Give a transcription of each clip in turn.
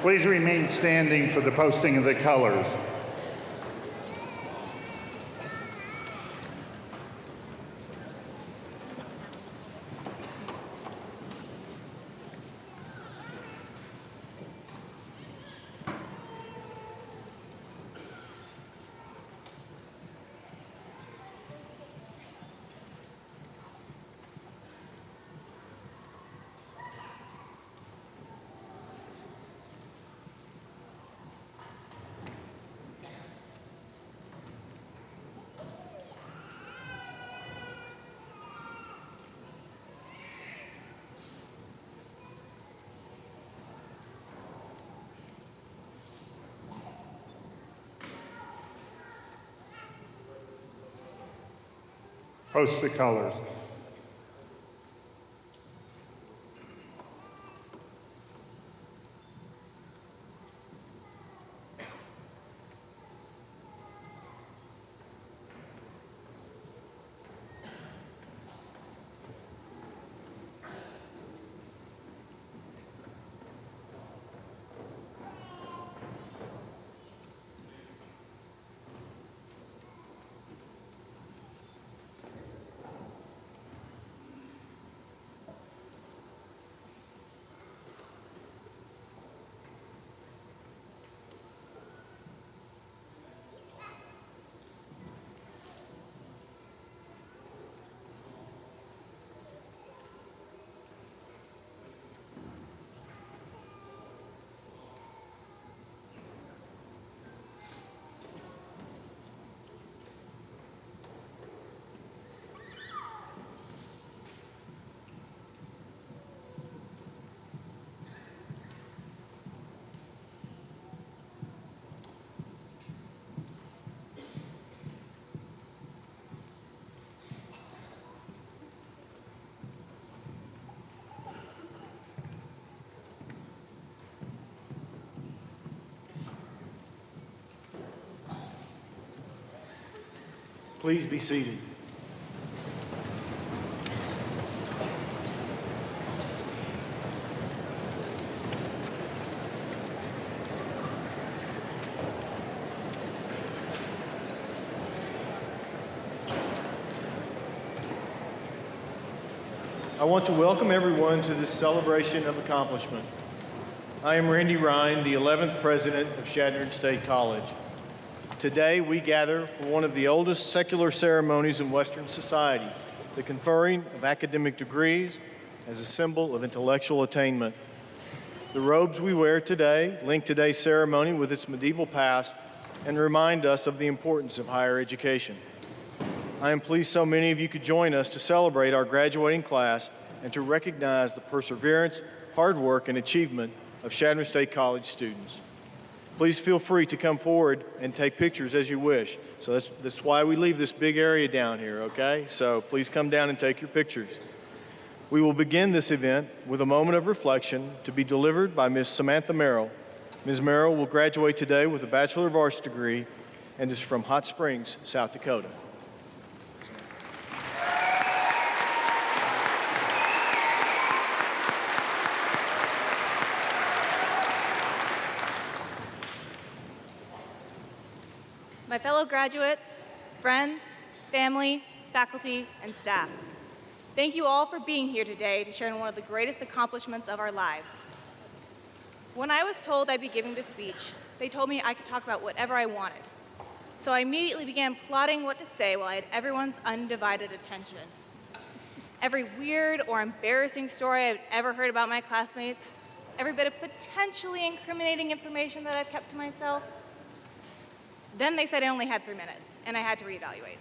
Please remain standing for the posting of the colors. Post the colors. Please be seated. I want to welcome everyone to this celebration of accomplishment. I am Randy Ryan, the 11th president of Chadron State College. Today, we gather for one of the oldest secular ceremonies in Western society, the conferring of academic degrees as a symbol of intellectual attainment. The robes we wear today link today's ceremony with its medieval past and remind us of the importance of higher education. I am pleased so many of you could join us to celebrate our graduating class and to recognize the perseverance, hard work, and achievement of Chadron State College students. Please feel free to come forward and take pictures as you wish. So that's why we leave this big area down here, okay? So please come down and take your pictures. We will begin this event with a moment of reflection to be delivered by Ms. Samantha Merrill. Ms. Merrill will graduate today with a Bachelor of Arts degree and is from Hot Springs, South Dakota. My fellow graduates, friends, family, faculty, and staff, thank you all for being here today to share in one of the greatest accomplishments of our lives. When I was told I'd be giving this speech, they told me I could talk about whatever I wanted. So I immediately began plotting what to say while I had everyone's undivided attention. Every weird or embarrassing story I've ever heard about my classmates, every bit of potentially incriminating information that I've kept to myself. Then they said I only had 3 minutes, and I had to reevaluate.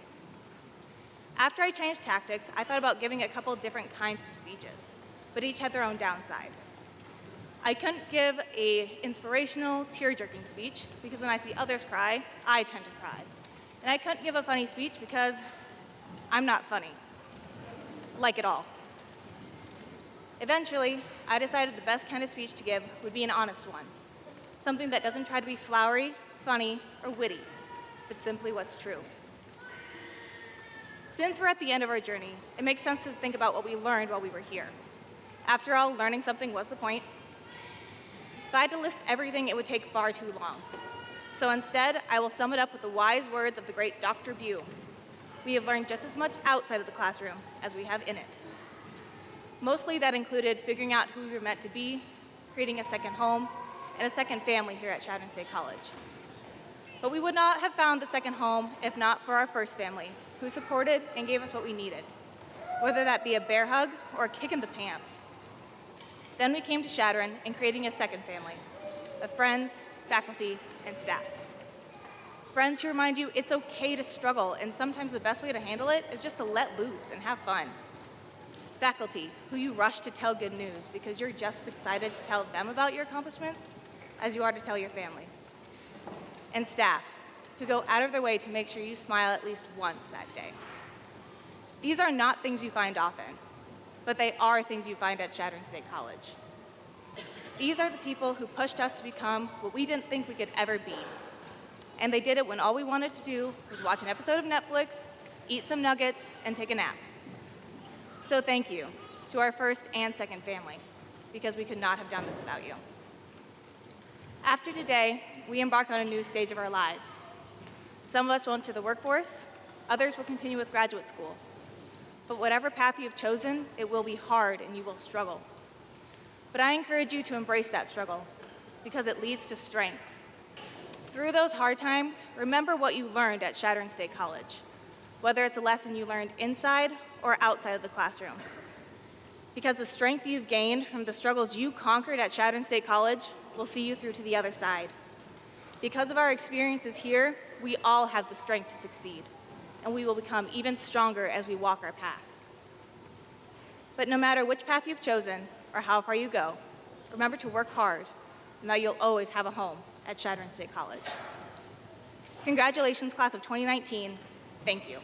After I changed tactics, I thought about giving a couple different kinds of speeches, but each had their own downside. I couldn't give an inspirational, tear-jerking speech, because when I see others cry, I tend to cry. And I couldn't give a funny speech because I'm not funny, like at all. Eventually, I decided the best kind of speech to give would be an honest one, something that doesn't try to be flowery, funny, or witty, but simply what's true. Since we're at the end of our journey, it makes sense to think about what we learned while we were here. After all, learning something was the point. If I had to list everything, it would take far too long. So instead, I will sum it up with the wise words of the great Dr. Bew. We have learned just as much outside of the classroom as we have in it. Mostly that included figuring out who we were meant to be, creating a second home, and a second family here at Chadron State College. But we would not have found the second home if not for our first family, who supported and gave us what we needed, whether that be a bear hug or a kick in the pants. Then we came to Chadron and creating a second family of friends, faculty, and staff. Friends who remind you it's okay to struggle, and sometimes the best way to handle it is just to let loose and have fun. Faculty who you rush to tell good news because you're just as excited to tell them about your accomplishments as you are to tell your family. And staff who go out of their way to make sure you smile at least once that day. These are not things you find often, but they are things you find at Chadron State College. These are the people who pushed us to become what we didn't think we could ever be. And they did it when all we wanted to do was watch an episode of Netflix, eat some nuggets, and take a nap. So thank you to our first and second family, because we could not have done this without you. After today, we embark on a new stage of our lives. Some of us will enter the workforce, others will continue with graduate school. But whatever path you have chosen, it will be hard and you will struggle. But I encourage you to embrace that struggle because it leads to strength. Through those hard times, remember what you learned at Chadron State College, whether it's a lesson you learned inside or outside of the classroom. Because the strength you've gained from the struggles you conquered at Chadron State College will see you through to the other side. Because of our experiences here, we all have the strength to succeed, and we will become even stronger as we walk our path. But no matter which path you've chosen or how far you go, remember to work hard, and that you'll always have a home at Chadron State College. Congratulations, class of 2019. Thank you.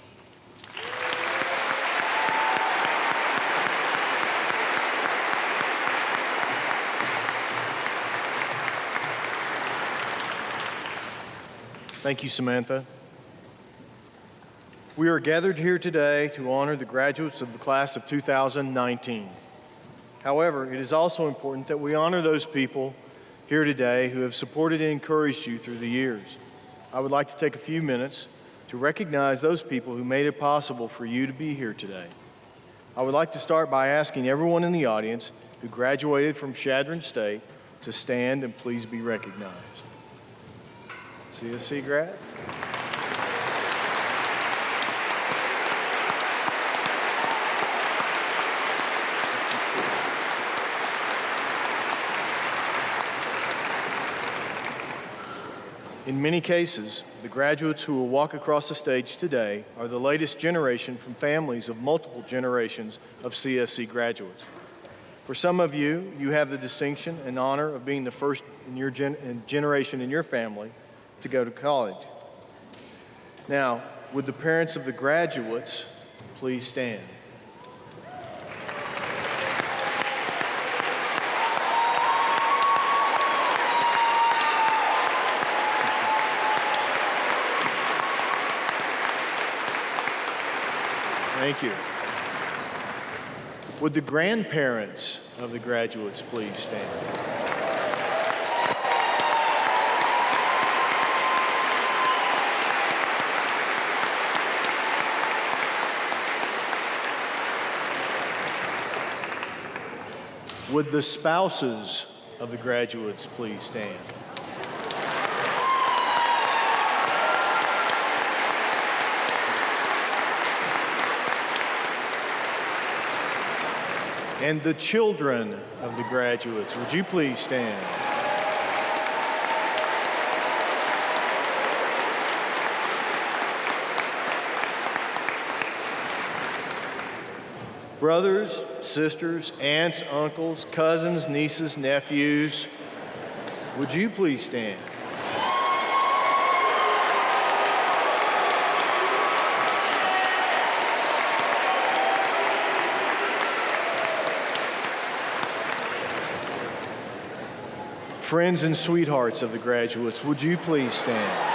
Thank you, Samantha. We are gathered here today to honor the graduates of the class of 2019. However, it is also important that we honor those people here today who have supported and encouraged you through the years. I would like to take a few minutes to recognize those people who made it possible for you to be here today. I would like to start by asking everyone in the audience who graduated from Chadron State to stand and please be recognized. CSC grads. In many cases, the graduates who will walk across the stage today are the latest generation from families of multiple generations of CSC graduates. For some of you, you have the distinction and honor of being the first in your generation in your family to go to college. Now, would the parents of the graduates please stand? Thank you. Would the grandparents of the graduates please stand? Would the spouses of the graduates please stand? And the children of the graduates, would you please stand? Brothers, sisters, aunts, uncles, cousins, nieces, nephews, would you please stand? Friends and sweethearts of the graduates, would you please stand?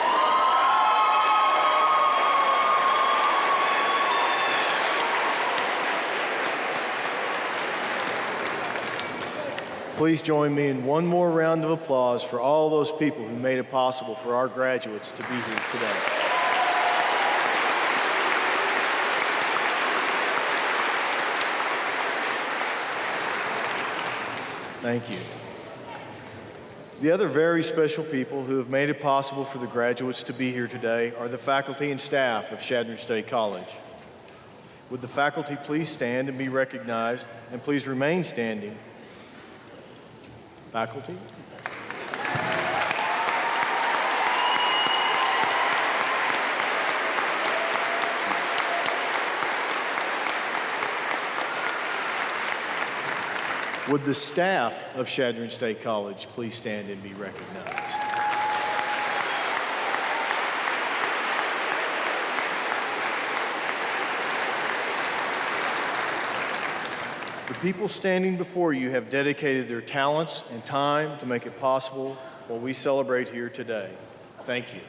please join me in one more round of applause for all those people who made it possible for our graduates to be here today. Thank you. The other very special people who have made it possible for the graduates to be here today are the faculty and staff of Chadron State College. Would the faculty please stand and be recognized, and please remain standing. Faculty. Would the staff of Chadron State College please stand and be recognized? The people standing before you have dedicated their talents and time to make it possible what we celebrate here today. Thank you.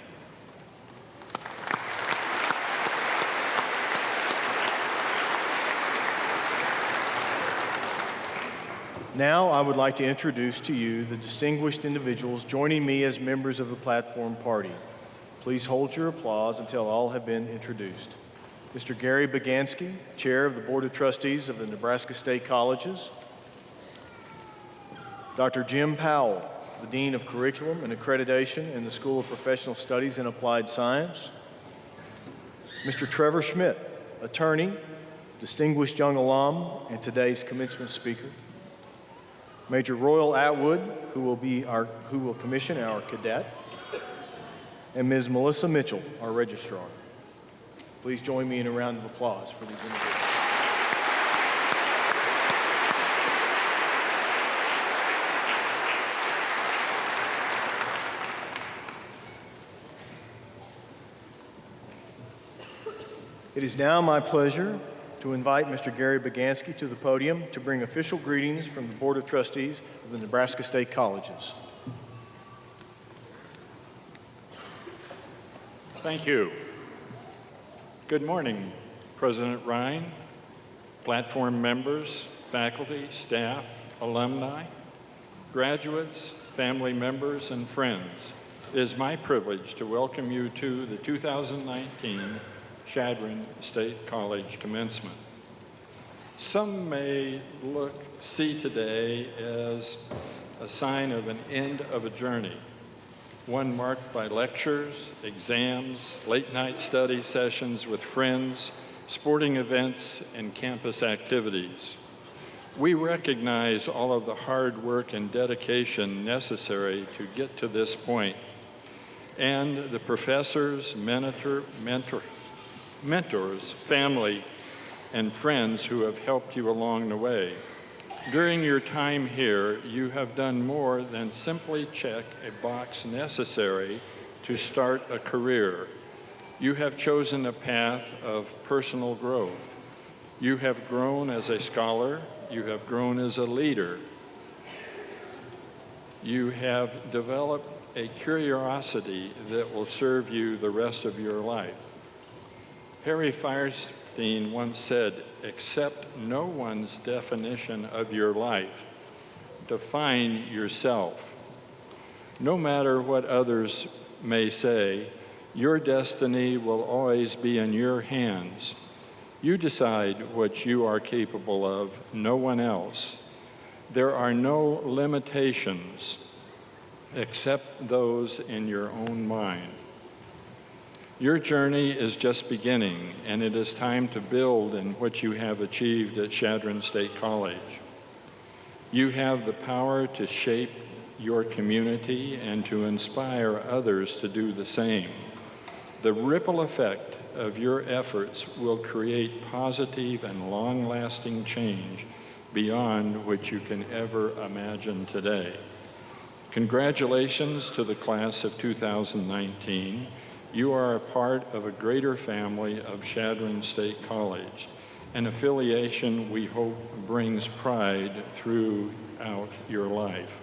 Now, I would like to introduce to you the distinguished individuals joining me as members of the platform party. Please hold your applause until all have been introduced. Mr. Gary Bagansky, Chair of the Board of Trustees of the Nebraska State Colleges. Dr. Jim Powell, the Dean of Curriculum and Accreditation in the School of Professional Studies and Applied Science. Mr. Trevor Schmidt, attorney, distinguished young alum, and today's commencement speaker. Major Royal Atwood, who will commission our cadet, and Ms. Melissa Mitchell, our registrar. Please join me in a round of applause for these individuals. It is now my pleasure to invite Mr. Gary Bagansky to the podium to bring official greetings from the Board of Trustees of the Nebraska State Colleges. Thank you. Good morning, President Ryan, platform members, faculty, staff, alumni, graduates, family members, and friends. It is my privilege to welcome you to the 2019 Chadron State College Commencement. Some may see today as a sign of an end of a journey, one marked by lectures, exams, late-night study sessions with friends, sporting events, and campus activities. We recognize all of the hard work and dedication necessary to get to this point, and the professors, mentors, family, and friends who have helped you along the way. During your time here, you have done more than simply check a box necessary to start a career. You have chosen a path of personal growth. You have grown as a scholar. You have grown as a leader. You have developed a curiosity that will serve you the rest of your life. Harry Firestein once said, "Accept no one's definition of your life. Define yourself." No matter what others may say, your destiny will always be in your hands. You decide what you are capable of, no one else. There are no limitations except those in your own mind. Your journey is just beginning, and it is time to build in what you have achieved at Chadron State College. You have the power to shape your community and to inspire others to do the same. The ripple effect of your efforts will create positive and long-lasting change beyond what you can ever imagine today. Congratulations to the class of 2019. You are a part of a greater family of Chadron State College, an affiliation we hope brings pride throughout your life.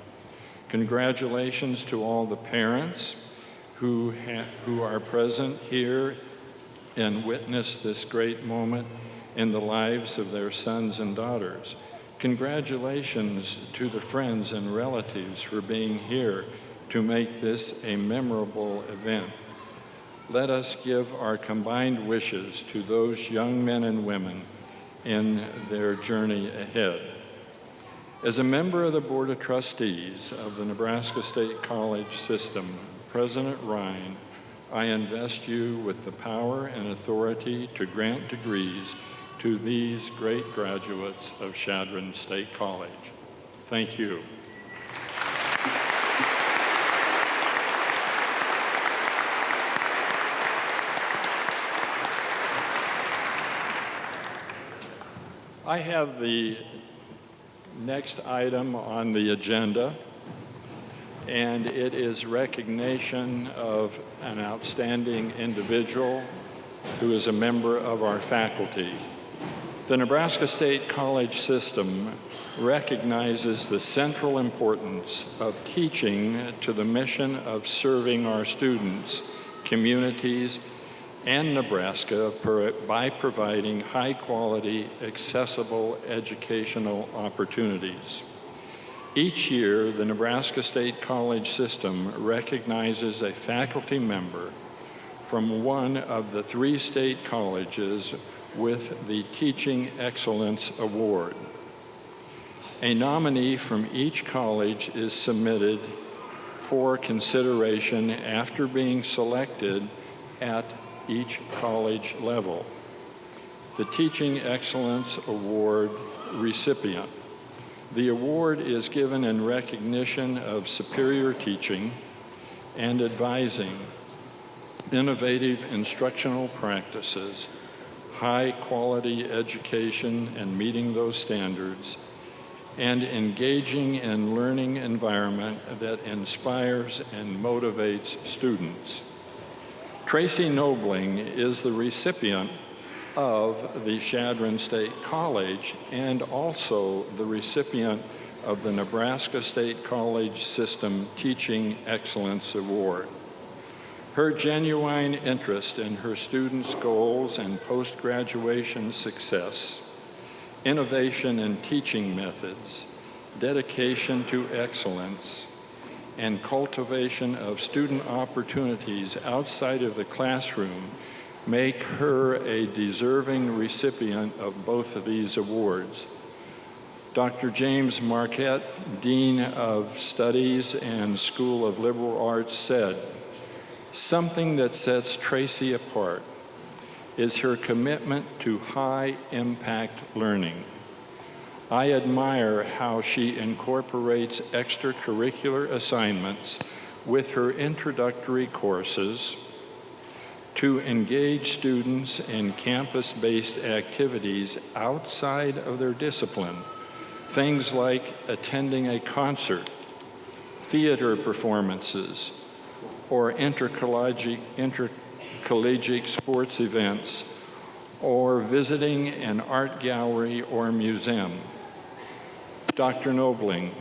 Congratulations to all the parents who are present here and witness this great moment in the lives of their sons and daughters. Congratulations to the friends and relatives for being here to make this a memorable event. Let us give our combined wishes to those young men and women in their journey ahead. As a member of the Board of Trustees of the Nebraska State College system, President Ryan, I invest you with the power and authority to grant degrees to these great graduates of Chadron State College. Thank you. I have the next item on the agenda, and it is recognition of an outstanding individual who is a member of our faculty. The Nebraska State College system recognizes the central importance of teaching to the mission of serving our students, communities, and Nebraska by providing high-quality, accessible educational opportunities. Each year, the Nebraska State College system recognizes a faculty member from one of the 3 state colleges with the Teaching Excellence Award. A nominee from each college is submitted for consideration after being selected at each college level. The Teaching Excellence Award recipient. The award is given in recognition of superior teaching and advising, innovative instructional practices, high-quality education and meeting those standards, and engaging in learning environment that inspires and motivates students. Tracy Nobling is the recipient of the Chadron State College and also the recipient of the Nebraska State College System Teaching Excellence Award. Her genuine interest in her students' goals and post-graduation success, innovation in teaching methods, dedication to excellence, and cultivation of student opportunities outside of the classroom make her a deserving recipient of both of these awards. Dr. James Marquette, Dean of Studies and School of Liberal Arts, said, "Something that sets Tracy apart is her commitment to high-impact learning. I admire how she incorporates extracurricular assignments with her introductory courses to engage students in campus-based activities outside of their discipline, things like attending a concert, theater performances, or intercollegiate sports events, or visiting an art gallery or museum." Dr. Nobling,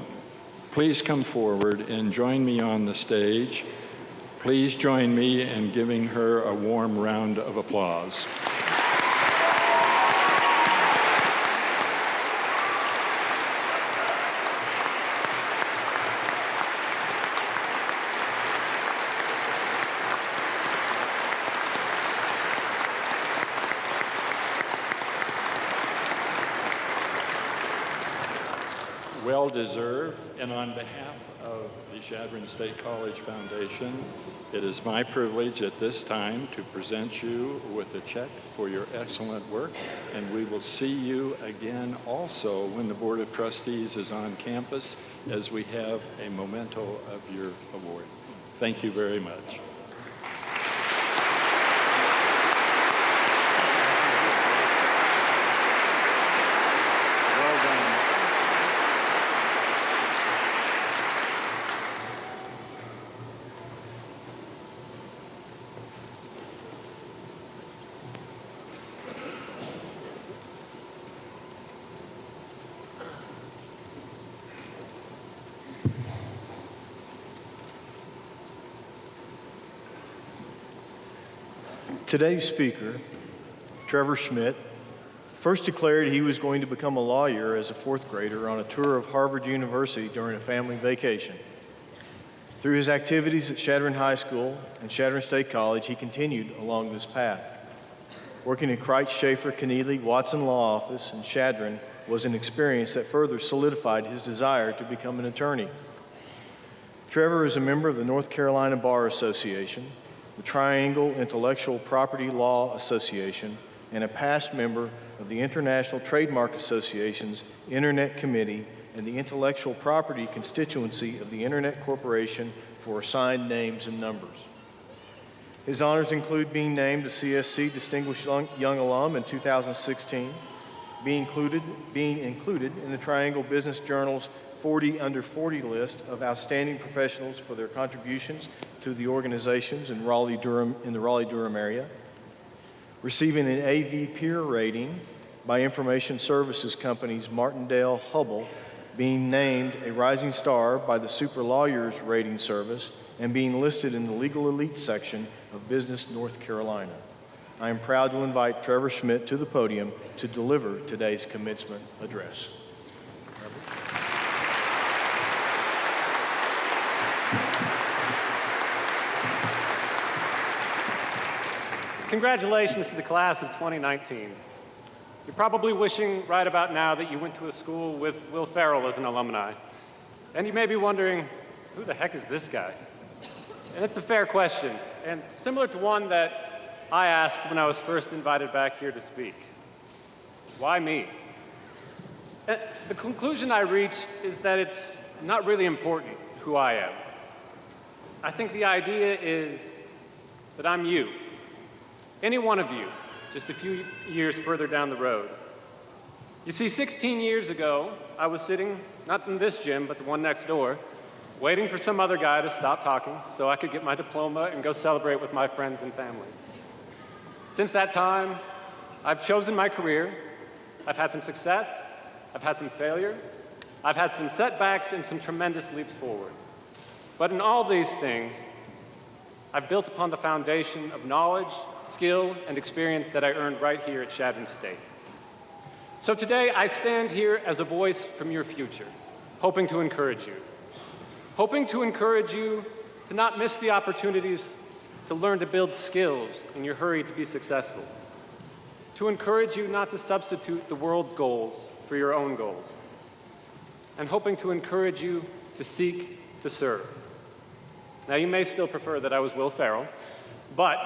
please come forward and join me on the stage. Please join me in giving her a warm round of applause. Well deserved, and on behalf of the Chadron State College Foundation, it is my privilege at this time to present you with a check for your excellent work, and we will see you again also when the Board of Trustees is on campus as we have a memento of your award. Thank you very much. Today's speaker, Trevor Schmidt, First declared he was going to become a lawyer as a fourth grader on a tour of Harvard University during a family vacation. Through his activities at Chadron High School and Chadron State College, he continued along this path. Working at Kreitz, Schaefer, Keneally, Watson Law Office, and Chadron was an experience that further solidified his desire to become an attorney. Trevor is a member of the North Carolina Bar Association, the Triangle Intellectual Property Law Association, and a past member of the International Trademark Association's Internet Committee and the Intellectual Property Constituency of the Internet Corporation for Assigned Names and Numbers. His honors include being named a CSC Distinguished Young Alum in 2016, being included in the Triangle Business Journal's 40 Under 40 list of outstanding professionals for their contributions to the organizations in the Raleigh-Durham area, receiving an AV peer rating by information services companies Martindale-Hubbell, being named a rising star by the Super Lawyers Rating Service, and being listed in the Legal Elite section of Business North Carolina. I am proud to invite Trevor Schmidt to the podium to deliver today's commencement address. Congratulations to the class of 2019. You're probably wishing right about now that you went to a school with Will Ferrell as an alumni. And you may be wondering, who the heck is this guy? And it's a fair question, and similar to one that I asked when I was first invited back here to speak. Why me? And the conclusion I reached is that it's not really important who I am. I think the idea is that I'm you. Any one of you, just a few years further down the road. You see, 16 years ago, I was sitting, not in this gym, but the one next door, waiting for some other guy to stop talking so I could get my diploma and go celebrate with my friends and family. Since that time, I've chosen my career. I've had some success. I've had some failure. I've had some setbacks and some tremendous leaps forward. But in all these things, I've built upon the foundation of knowledge, skill, and experience that I earned right here at Chadron State. So today, I stand here as a voice from your future, hoping to encourage you. Hoping to encourage you to not miss the opportunities to learn to build skills in your hurry to be successful. To encourage you not to substitute the world's goals for your own goals. And hoping to encourage you to seek to serve. Now, you may still prefer that I was Will Ferrell, but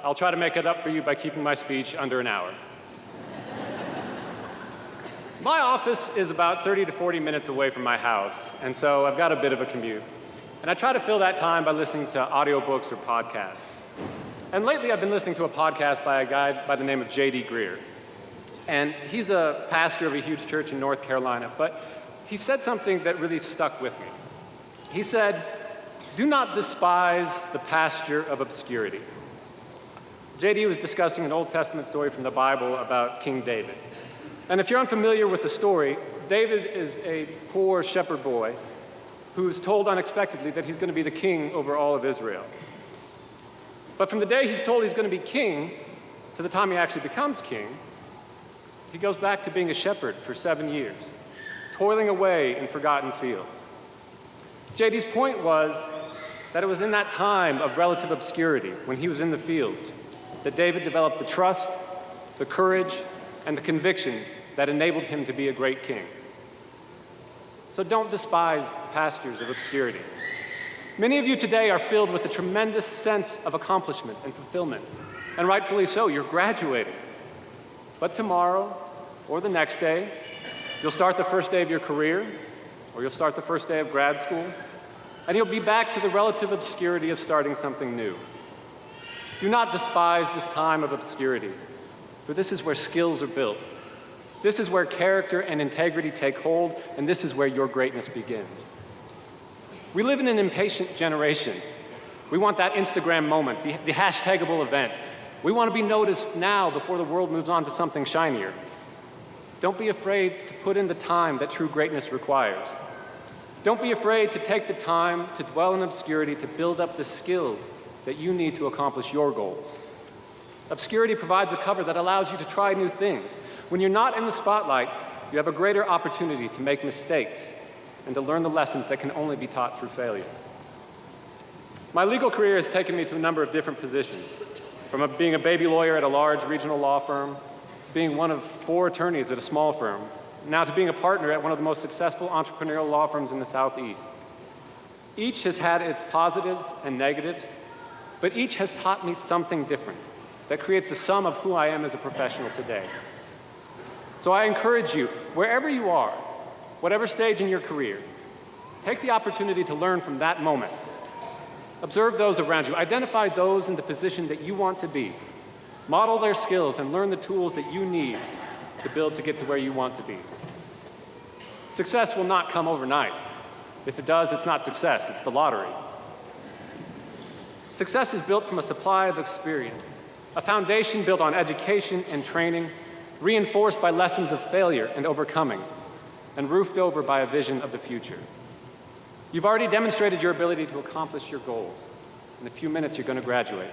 I'll try to make it up for you by keeping my speech under an hour. My office is about 30 to 40 minutes away from my house, and so I've got a bit of a commute. And I try to fill that time by listening to audiobooks or podcasts. And lately, I've been listening to a podcast by a guy by the name of J.D. Greer. And he's a pastor of a huge church in North Carolina, but he said something that really stuck with me. He said, "Do not despise the pasture of obscurity." J.D. was discussing an Old Testament story from the Bible about King David. And if you're unfamiliar with the story, David is a poor shepherd boy who's told unexpectedly that he's going to be the king over all of Israel. But from the day he's told he's going to be king to the time he actually becomes king, he goes back to being a shepherd for 7 years, toiling away in forgotten fields. J.D.'s point was that it was in that time of relative obscurity, when he was in the fields, that David developed the trust, the courage, and the convictions that enabled him to be a great king. So don't despise the pastures of obscurity. Many of you today are filled with a tremendous sense of accomplishment and fulfillment, and rightfully so, you're graduating. But tomorrow, or the next day, you'll start the first day of your career, or you'll start the first day of grad school, and you'll be back to the relative obscurity of starting something new. Do not despise this time of obscurity, for this is where skills are built. This is where character and integrity take hold, and this is where your greatness begins. We live in an impatient generation. We want that Instagram moment, the hashtagable event. We want to be noticed now before the world moves on to something shinier. Don't be afraid to put in the time that true greatness requires. Don't be afraid to take the time to dwell in obscurity to build up the skills that you need to accomplish your goals. Obscurity provides a cover that allows you to try new things. When you're not in the spotlight, you have a greater opportunity to make mistakes and to learn the lessons that can only be taught through failure. My legal career has taken me to a number of different positions, from being a baby lawyer at a large regional law firm, to being one of 4 attorneys at a small firm, now to being a partner at one of the most successful entrepreneurial law firms in the Southeast. Each has had its positives and negatives, but each has taught me something different that creates the sum of who I am as a professional today. So I encourage you, wherever you are, whatever stage in your career, take the opportunity to learn from that moment. Observe those around you. Identify those in the position that you want to be. Model their skills and learn the tools that you need to get to where you want to be. Success will not come overnight. If it does, it's not success, it's the lottery. Success is built from a supply of experience, a foundation built on education and training, reinforced by lessons of failure and overcoming, and roofed over by a vision of the future. You've already demonstrated your ability to accomplish your goals. In a few minutes, you're going to graduate.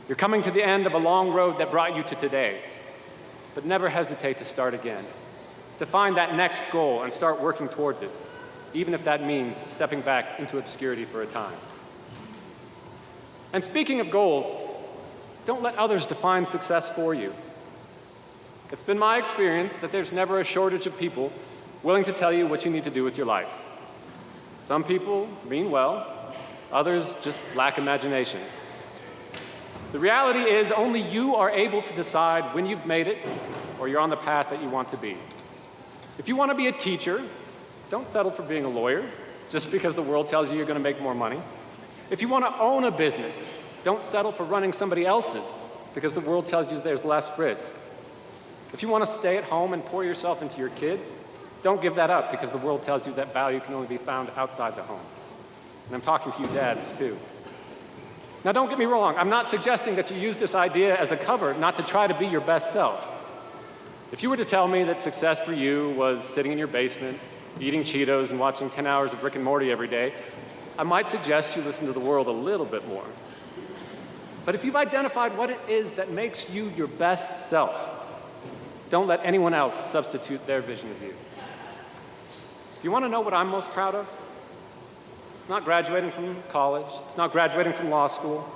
You're coming to the end of a long road that brought you to today, but never hesitate to start again, to find that next goal and start working towards it, even if that means stepping back into obscurity for a time. And speaking of goals, don't let others define success for you. It's been my experience that there's never a shortage of people willing to tell you what you need to do with your life. Some people mean well, others just lack imagination. The reality is only you are able to decide when you've made it or you're on the path that you want to be. If you want to be a teacher, don't settle for being a lawyer just because the world tells you you're going to make more money. If you want to own a business, don't settle for running somebody else's because the world tells you there's less risk. If you want to stay at home and pour yourself into your kids, don't give that up because the world tells you that value can only be found outside the home. And I'm talking to you dads, too. Now, don't get me wrong. I'm not suggesting that you use this idea as a cover not to try to be your best self. If you were to tell me that success for you was sitting in your basement, eating Cheetos and watching 10 hours of Rick and Morty every day, I might suggest you listen to the world a little bit more. But if you've identified what it is that makes you your best self, don't let anyone else substitute their vision of you. Do you want to know what I'm most proud of? It's not graduating from college. It's not graduating from law school.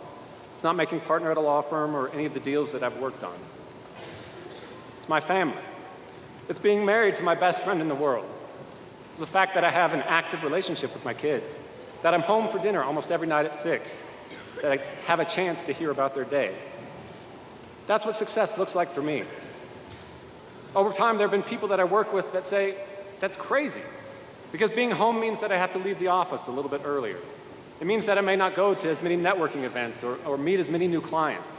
It's not making partner at a law firm or any of the deals that I've worked on. It's my family. It's being married to my best friend in the world. The fact that I have an active relationship with my kids, that I'm home for dinner almost every night at 6, that I have a chance to hear about their day. That's what success looks like for me. Over time, there have been people that I work with that say, that's crazy, because being home means that I have to leave the office a little bit earlier. It means that I may not go to as many networking events or meet as many new clients.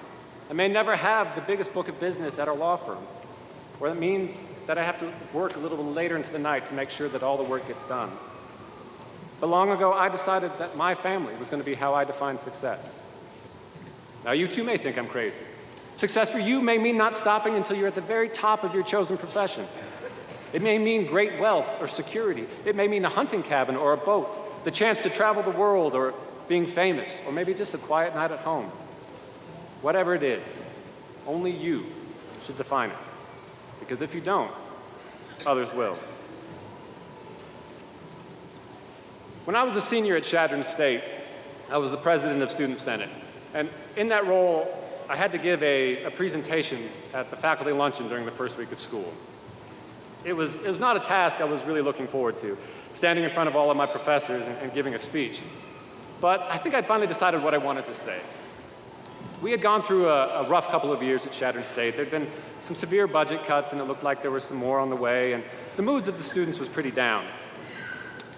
I may never have the biggest book of business at our law firm, or it means that I have to work a little later into the night to make sure that all the work gets done. But long ago, I decided that my family was going to be how I define success. Now, you too may think I'm crazy. Success for you may mean not stopping until you're at the very top of your chosen profession. It may mean great wealth or security. It may mean a hunting cabin or a boat, the chance to travel the world or being famous, or maybe just a quiet night at home. Whatever it is, only you should define it. Because if you don't, others will. When I was a senior at Chadron State, I was the president of Student Senate. And in that role, I had to give a presentation at the faculty luncheon during the first week of school. It was not a task I was really looking forward to, standing in front of all of my professors and giving a speech. But I think I'd finally decided what I wanted to say. We had gone through a rough couple of years at Chadron State. There'd been some severe budget cuts, and it looked like there were some more on the way, and the moods of the students was pretty down.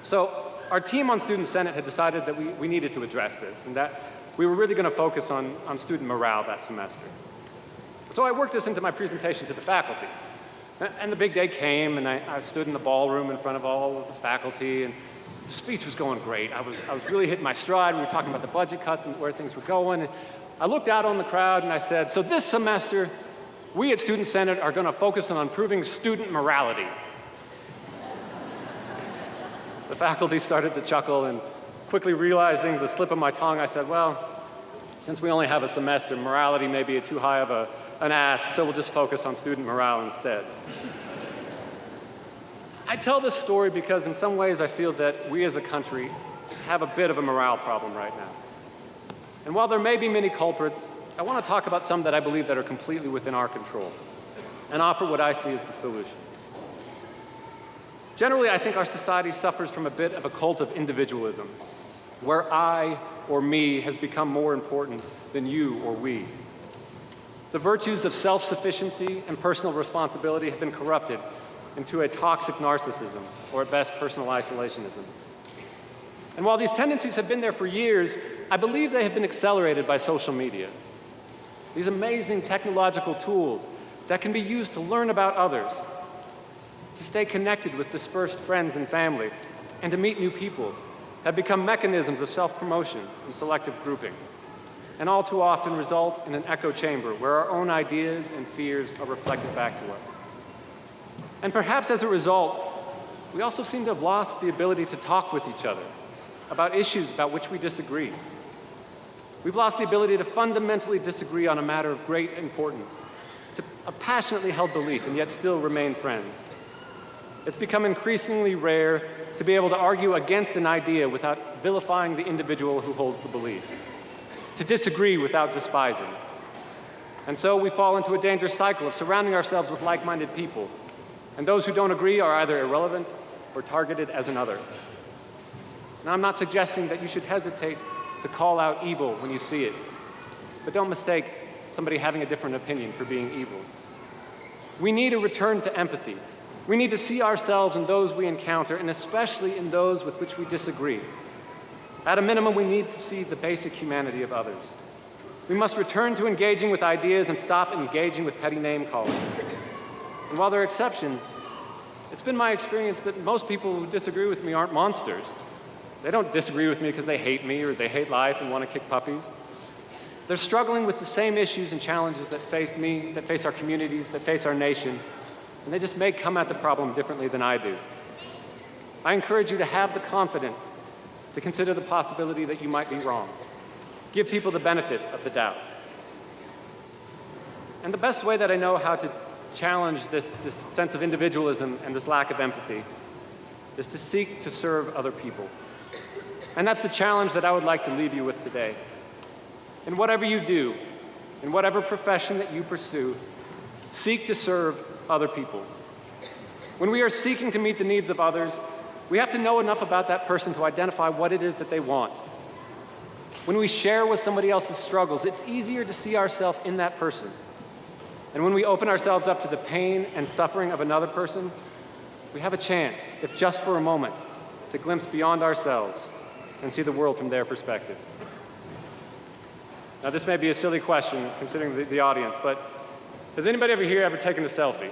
So our team on Student Senate had decided that we needed to address this, and that we were really going to focus on student morale that semester. So I worked this into my presentation to the faculty. And the big day came, and I stood in the ballroom in front of all of the faculty, and the speech was going great. I was really hitting my stride. We were talking about the budget cuts and where things were going. And I looked out on the crowd, and I said, so this semester, we at Student Senate are going to focus on improving student morality. The faculty started to chuckle, and quickly realizing the slip of my tongue, I said, well, Since we only have a semester, morality may be too high of an ask, so we'll just focus on student morale instead. I tell this story because in some ways I feel that we as a country have a bit of a morale problem right now. And while there may be many culprits, I want to talk about some that I believe that are completely within our control and offer what I see as the solution. Generally, I think our society suffers from a bit of a cult of individualism, where I or me has become more important than you or we. The virtues of self-sufficiency and personal responsibility have been corrupted into a toxic narcissism, or at best, personal isolationism. And while these tendencies have been there for years, I believe they have been accelerated by social media. These amazing technological tools that can be used to learn about others, to stay connected with dispersed friends and family, and to meet new people, have become mechanisms of self-promotion and selective grouping, and all too often result in an echo chamber where our own ideas and fears are reflected back to us. And perhaps as a result, we also seem to have lost the ability to talk with each other about issues about which we disagree. We've lost the ability to fundamentally disagree on a matter of great importance, to a passionately held belief and yet still remain friends. It's become increasingly rare to be able to argue against an idea without vilifying the individual who holds the belief, to disagree without despising. And so we fall into a dangerous cycle of surrounding ourselves with like-minded people, and those who don't agree are either irrelevant or targeted as another. Now, I'm not suggesting that you should hesitate to call out evil when you see it, but don't mistake somebody having a different opinion for being evil. We need a return to empathy. We need to see ourselves in those we encounter, and especially in those with which we disagree. At a minimum, we need to see the basic humanity of others. We must return to engaging with ideas and stop engaging with petty name-calling. And while there are exceptions, it's been my experience that most people who disagree with me aren't monsters. They don't disagree with me because they hate me or they hate life and want to kick puppies. They're struggling with the same issues and challenges that face me, that face our communities, that face our nation, and they just may come at the problem differently than I do. I encourage you to have the confidence to consider the possibility that you might be wrong. Give people the benefit of the doubt. And the best way that I know how to challenge this sense of individualism and this lack of empathy is to seek to serve other people. And that's the challenge that I would like to leave you with today. In whatever you do, in whatever profession that you pursue, seek to serve other people. When we are seeking to meet the needs of others, we have to know enough about that person to identify what it is that they want. When we share with somebody else's struggles, it's easier to see ourselves in that person. And when we open ourselves up to the pain and suffering of another person, we have a chance, if just for a moment, to glimpse beyond ourselves and see the world from their perspective. Now, this may be a silly question considering the audience, but has anybody here ever taken a selfie?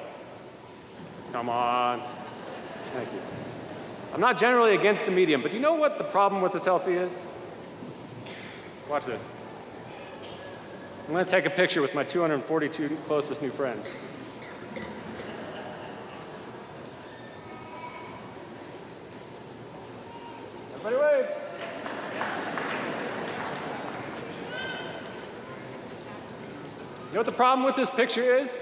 Come on. Thank you. I'm not generally against the medium, but you know what the problem with a selfie is? Watch this. I'm going to take a picture with my 242 closest new friends. Everybody wave. You know what the problem with this picture is?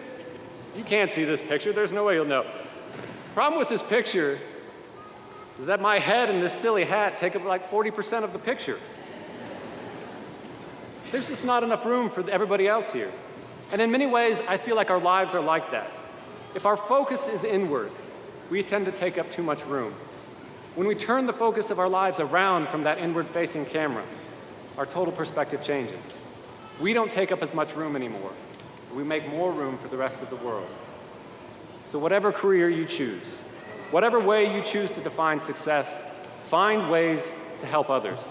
You can't see this picture. There's no way you'll know. The problem with this picture is that my head and this silly hat take up like 40% of the picture. There's just not enough room for everybody else here. And in many ways, I feel like our lives are like that. If our focus is inward, we tend to take up too much room. When we turn the focus of our lives around from that inward-facing camera, our total perspective changes. We don't take up as much room anymore. We make more room for the rest of the world. So whatever career you choose, whatever way you choose to define success, find ways to help others.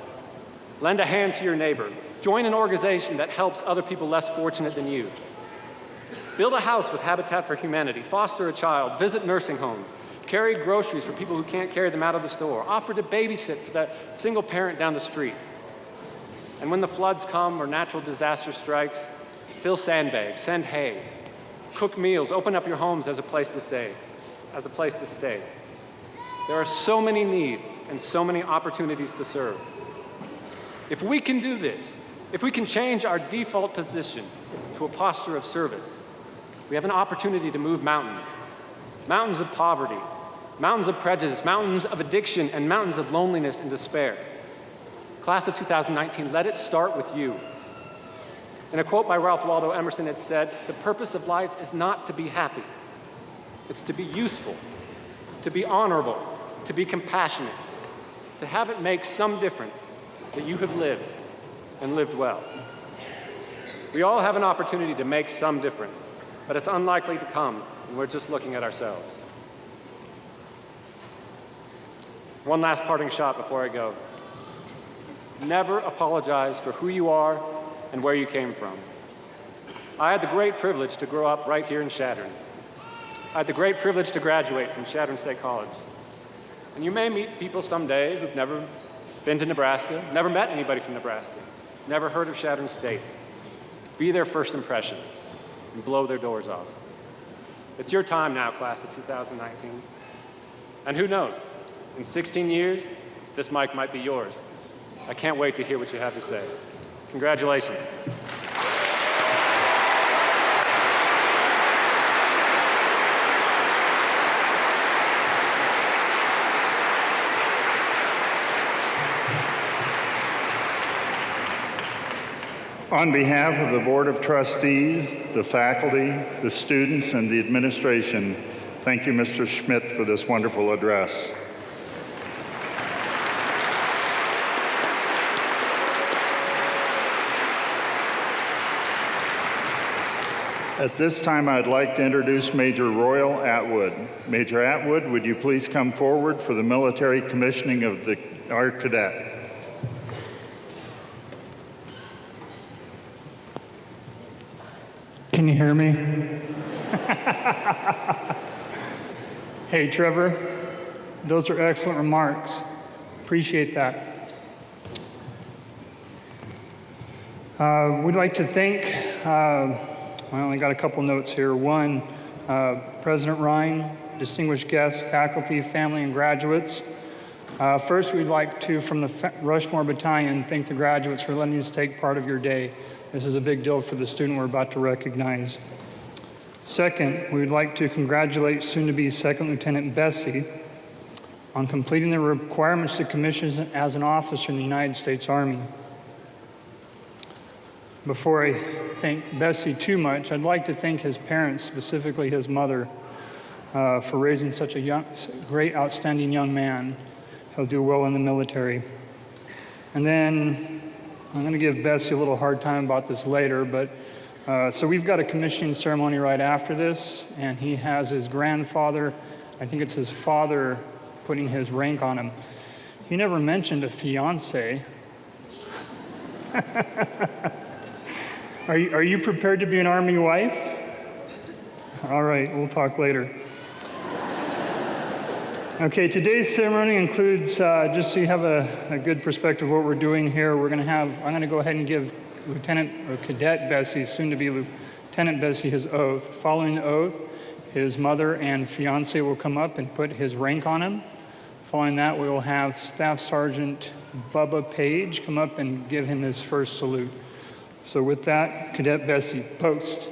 Lend a hand to your neighbor. Join an organization that helps other people less fortunate than you. Build a house with Habitat for Humanity. Foster a child. Visit nursing homes. Carry groceries for people who can't carry them out of the store. Offer to babysit for the single parent down the street. And when the floods come or natural disaster strikes, fill sandbags, send hay, cook meals, open up your homes as a place to stay. There are so many needs and so many opportunities to serve. If we can do this, If we can change our default position to a posture of service, we have an opportunity to move mountains. Mountains of poverty, mountains of prejudice, mountains of addiction, and mountains of loneliness and despair. Class of 2019, let it start with you. In a quote by Ralph Waldo Emerson, it said, "The purpose of life is not to be happy. It's to be useful, to be honorable, to be compassionate, to have it make some difference that you have lived and lived well." We all have an opportunity to make some difference, but it's unlikely to come when we're just looking at ourselves. One last parting shot before I go. Never apologize for who you are and where you came from. I had the great privilege to grow up right here in Chadron. I had the great privilege to graduate from Chadron State College. And you may meet people someday who've never been to Nebraska, never met anybody from Nebraska, never heard of Chadron State. Be their first impression and blow their doors off. It's your time now, class of 2019. And who knows, in 16 years, this mic might be yours. I can't wait to hear what you have to say. Congratulations. On behalf of the Board of Trustees, the faculty, the students, and the administration, thank you, Mr. Schmidt, for this wonderful address. At this time, I'd like to introduce Major Royal Atwood. Major Atwood, would you please come forward for the military commissioning of our cadet? Can you hear me? Hey, Trevor, those are excellent remarks. Appreciate that. We'd like to thank, I only got a couple notes here. One, President Ryan, distinguished guests, faculty, family, and graduates. First, we'd like to, from the Rushmore Battalion, thank the graduates for letting us take part of your day. This is a big deal for the student we're about to recognize. Second, we would like to congratulate soon-to-be Second Lieutenant Bessie on completing the requirements to commission as an officer in the United States Army. Before I thank Bessie too much, I'd like to thank his parents, specifically his mother, for raising such a great, outstanding young man. He'll do well in the military. And then I'm going to give Bessie a little hard time about this later, but so we've got a commissioning ceremony right after this, and he has his grandfather, I think it's his father, putting his rank on him. He never mentioned a fiance. Are you prepared to be an Army wife? All right, we'll talk later. Okay, today's ceremony includes, just so you have a good perspective of what we're doing here, I'm going to go ahead and give Lieutenant or Cadet Bessie, soon to be Lieutenant Bessie, his oath. Following the oath, his mother and fiance will come up and put his rank on him. Following that, we will have Staff Sergeant Bubba Page come up and give him his first salute. So with that, Cadet Bessie, post.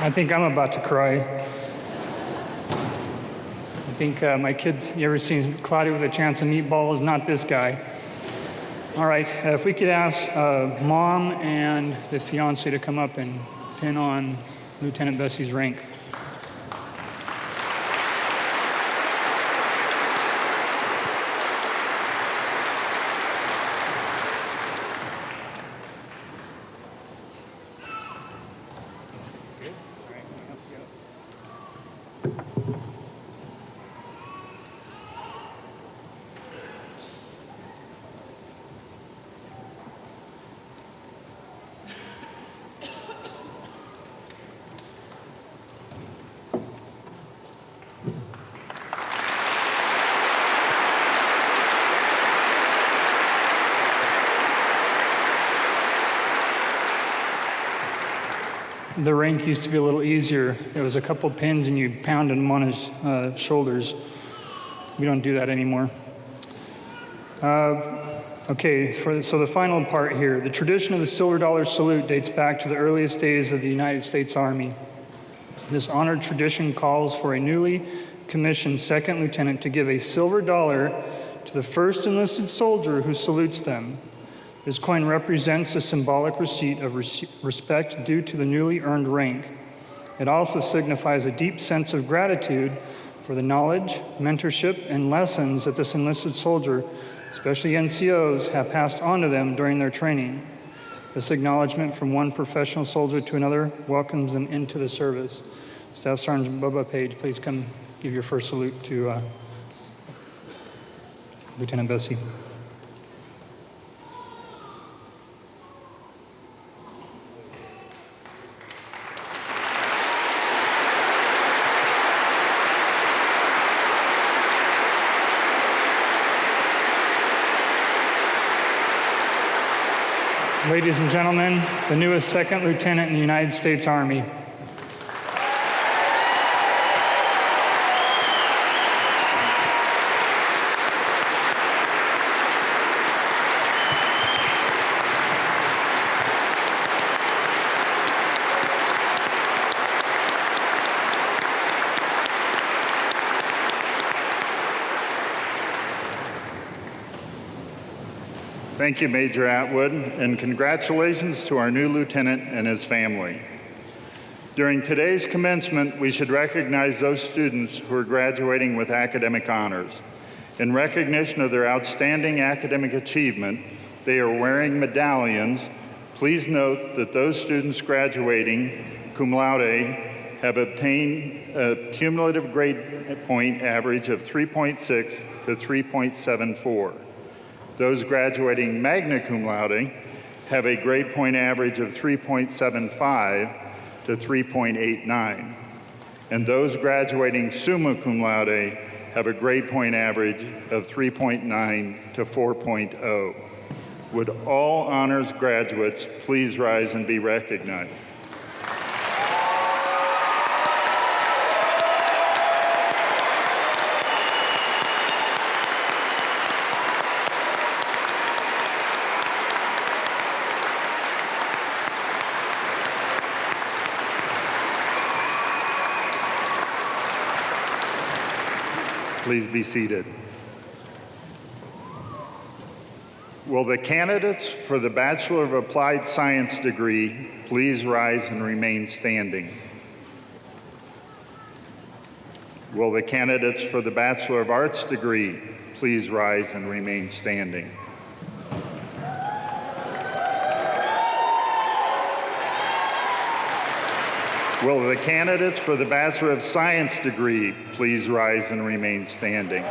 I think I'm about to cry. I think my kids, you ever seen Cloudy with a Chance of Meatballs? Not this guy. All right, if we could ask Mom and the fiance to come up and pin on Lieutenant Bessie's rank. The rank used to be a little easier. It was a couple pins and you pounded him on his shoulders. We don't do that anymore. Okay, so the final part here. The tradition of the silver dollar salute dates back to the earliest days of the United States Army. This honored tradition calls for a newly commissioned second lieutenant to give a silver dollar to the first enlisted soldier who salutes them. This coin represents a symbolic receipt of respect due to the newly earned rank. It also signifies a deep sense of gratitude for the knowledge, mentorship, and lessons that this enlisted soldier, especially NCOs, have passed on to them during their training. This acknowledgement from one professional soldier to another welcomes them into the service. Staff Sergeant Bubba Page, please come give your first salute to Lieutenant Bessie. Ladies and gentlemen, the newest second lieutenant in the United States Army. Thank you, Major Atwood, and congratulations to our new lieutenant and his family. During today's commencement, we should recognize those students who are graduating with academic honors. In recognition of their outstanding academic achievement, they are wearing medallions. Please note that those students graduating cum laude have obtained a cumulative grade point average of 3.6 to 3.74. Those graduating magna cum laude have a grade point average of 3.75 to 3.89. And those graduating summa cum laude have a grade point average of 3.9 to 4.0. Would all honors graduates please rise and be recognized? Please be seated. Will the candidates for the Bachelor of Applied Science degree please rise and remain standing? Will the candidates for the Bachelor of Arts degree please rise and remain standing? Will the candidates for the Bachelor of Science degree please rise and remain standing?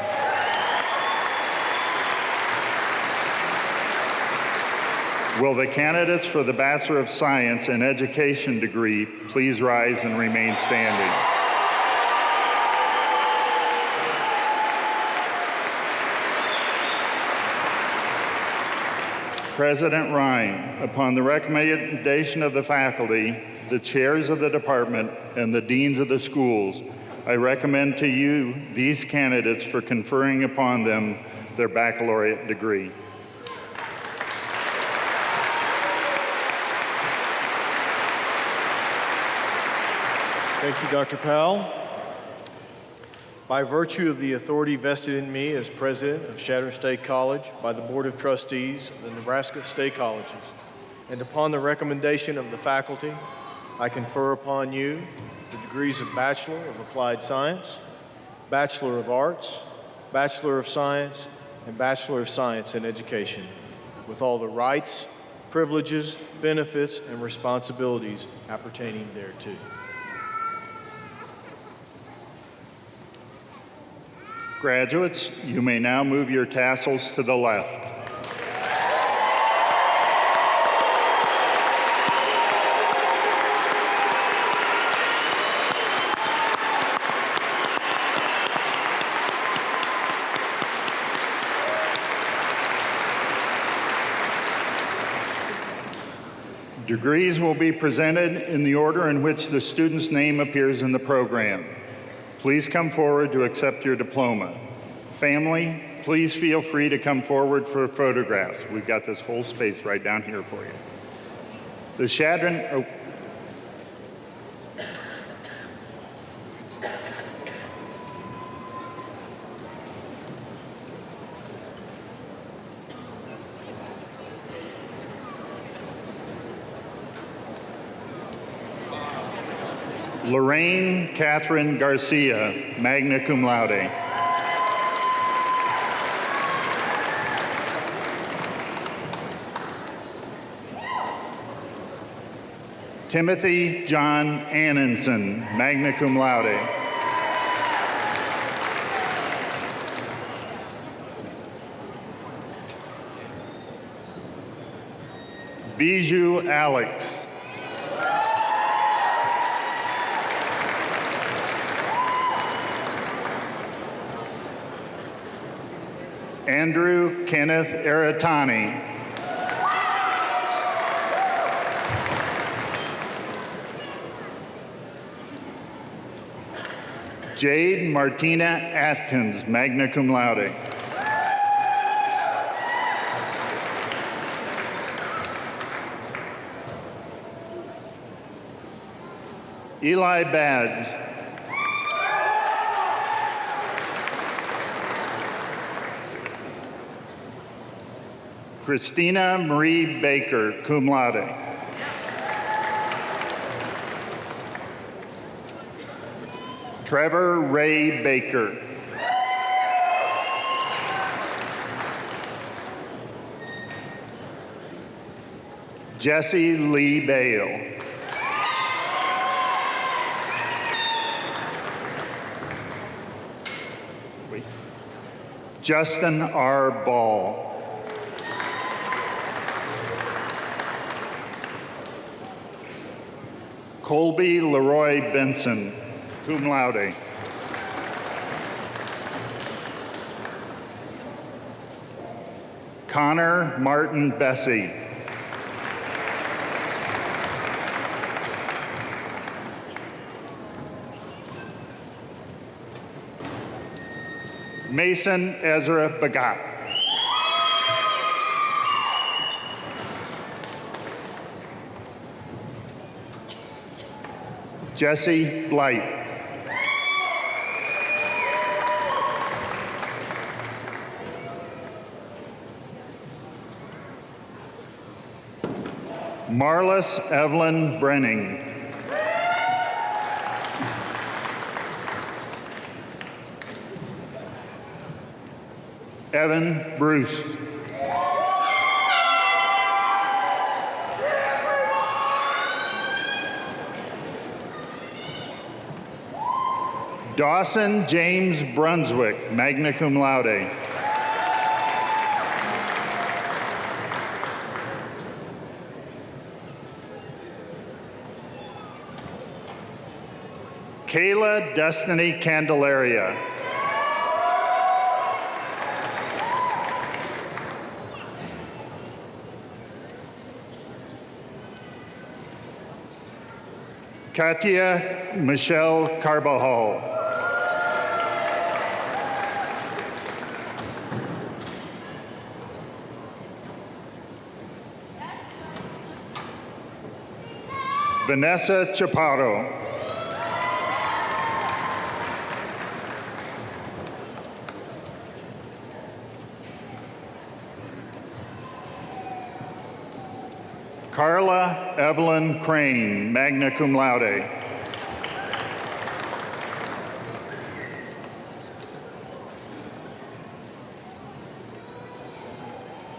Will the candidates for the Bachelor of Science in Education degree please rise and remain standing? President Ryan, upon the recommendation of the faculty, the chairs of the department, and the deans of the schools, I recommend to you these candidates for conferring upon them their baccalaureate degree. Thank you, Dr. Powell. By virtue of the authority vested in me as president of Chadron State College by the Board of Trustees of the Nebraska State Colleges, and upon the recommendation of the faculty, I confer upon you the degrees of Bachelor of Applied Science, Bachelor of Arts, Bachelor of Science, and Bachelor of Science in Education, with all the rights, privileges, benefits, and responsibilities appertaining thereto. Graduates, you may now move your tassels to the left. Degrees will be presented in the order in which the student's name appears in the program. Please come forward to accept your diploma. Family, please feel free to come forward for photographs. We've got this whole space right down here for you. The Chadron, Lorraine Catherine Garcia, magna cum laude. Timothy John Annenson, magna cum laude. Bijou Alex. Andrew Kenneth Aratani. Jade Martina Atkins, magna cum laude. Eli Bads. Christina Marie Baker, cum laude. Trevor Ray Baker. Jesse Lee Bale. Justin R. Ball. Colby Leroy Benson, cum laude. Connor Martin Bessie. Mason Ezra Bagat. Jesse Blight. Marlis Evelyn Brenning. Evan Bruce. Dawson James Brunswick, magna cum laude. Kayla Destiny Candelaria. Katia Michelle Carbajal. Vanessa Chaparro. Carla Evelyn Crane, magna cum laude.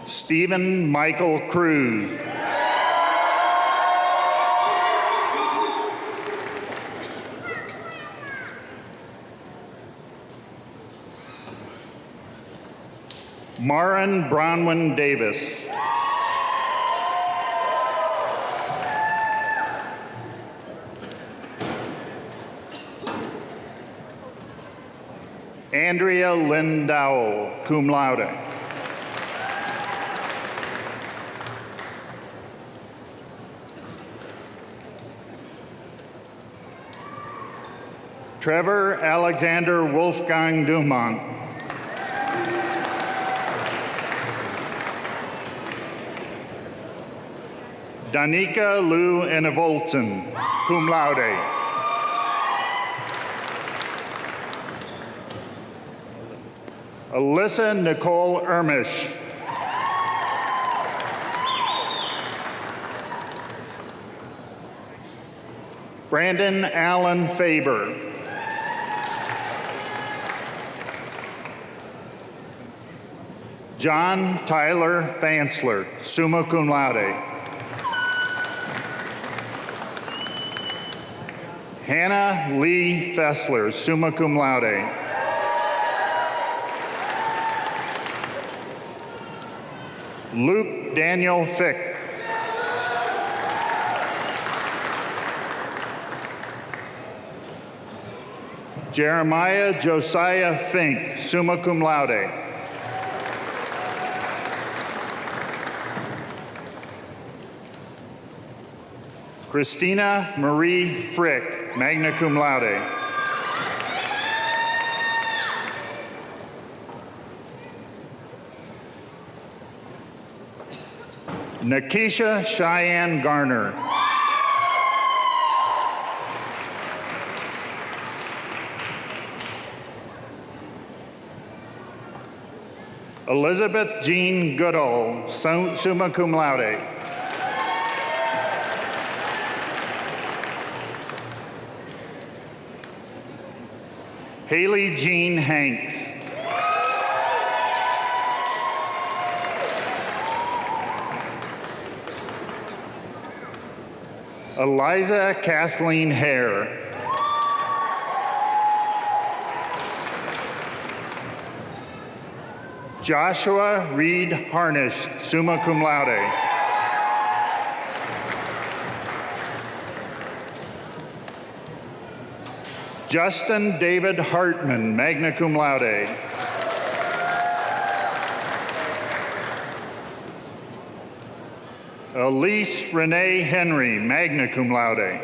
Stephen Michael Cruz. Marin Bronwyn Davis. Andrea Lynn Dowell, cum laude. Trevor Alexander Wolfgang Dumont. Danica Lou Enevoltson, cum laude. Alyssa Nicole Ermish. Brandon Allen Faber. John Tyler Fansler, summa cum laude. Hannah Lee Fessler, summa cum laude. Luke Daniel Fick. Jeremiah Josiah Fink, summa cum laude. Christina Marie Frick, magna cum laude. Nakisha Cheyenne Garner. Elizabeth Jean Goodall, summa cum laude. Haley Jean Hanks. Eliza Kathleen Hare. Joshua Reed Harnish, summa cum laude. Justin David Hartman, magna cum laude. Elise Renee Henry, magna cum laude.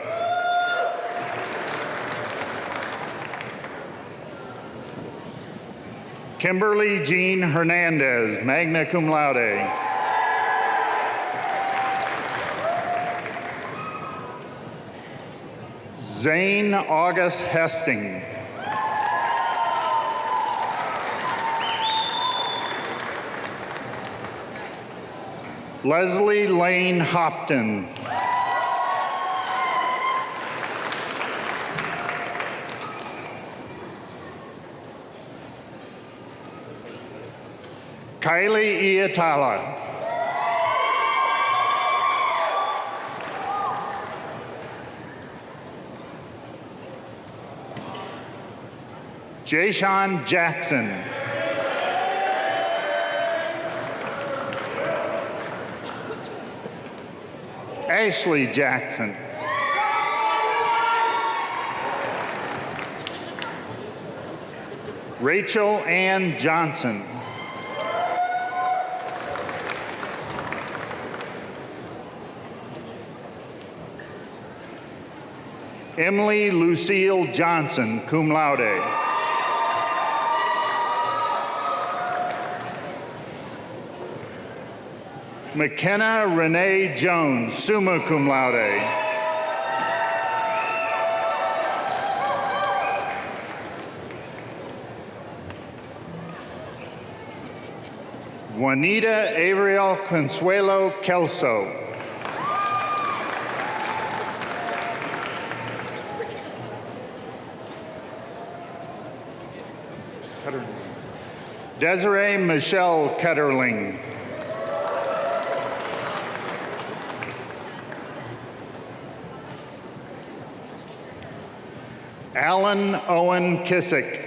Kimberly Jean Hernandez, magna cum laude. Zane August Hesting. Leslie Lane Hopton. Kylie Iatala. Jayshawn Jackson. Ashley Jackson. Rachel Ann Johnson. Emily Lucille Johnson, cum laude. McKenna Renee Jones, summa cum laude. Juanita Avriel Consuelo Kelso. Desiree Michelle Ketterling. Alan Owen Kissick.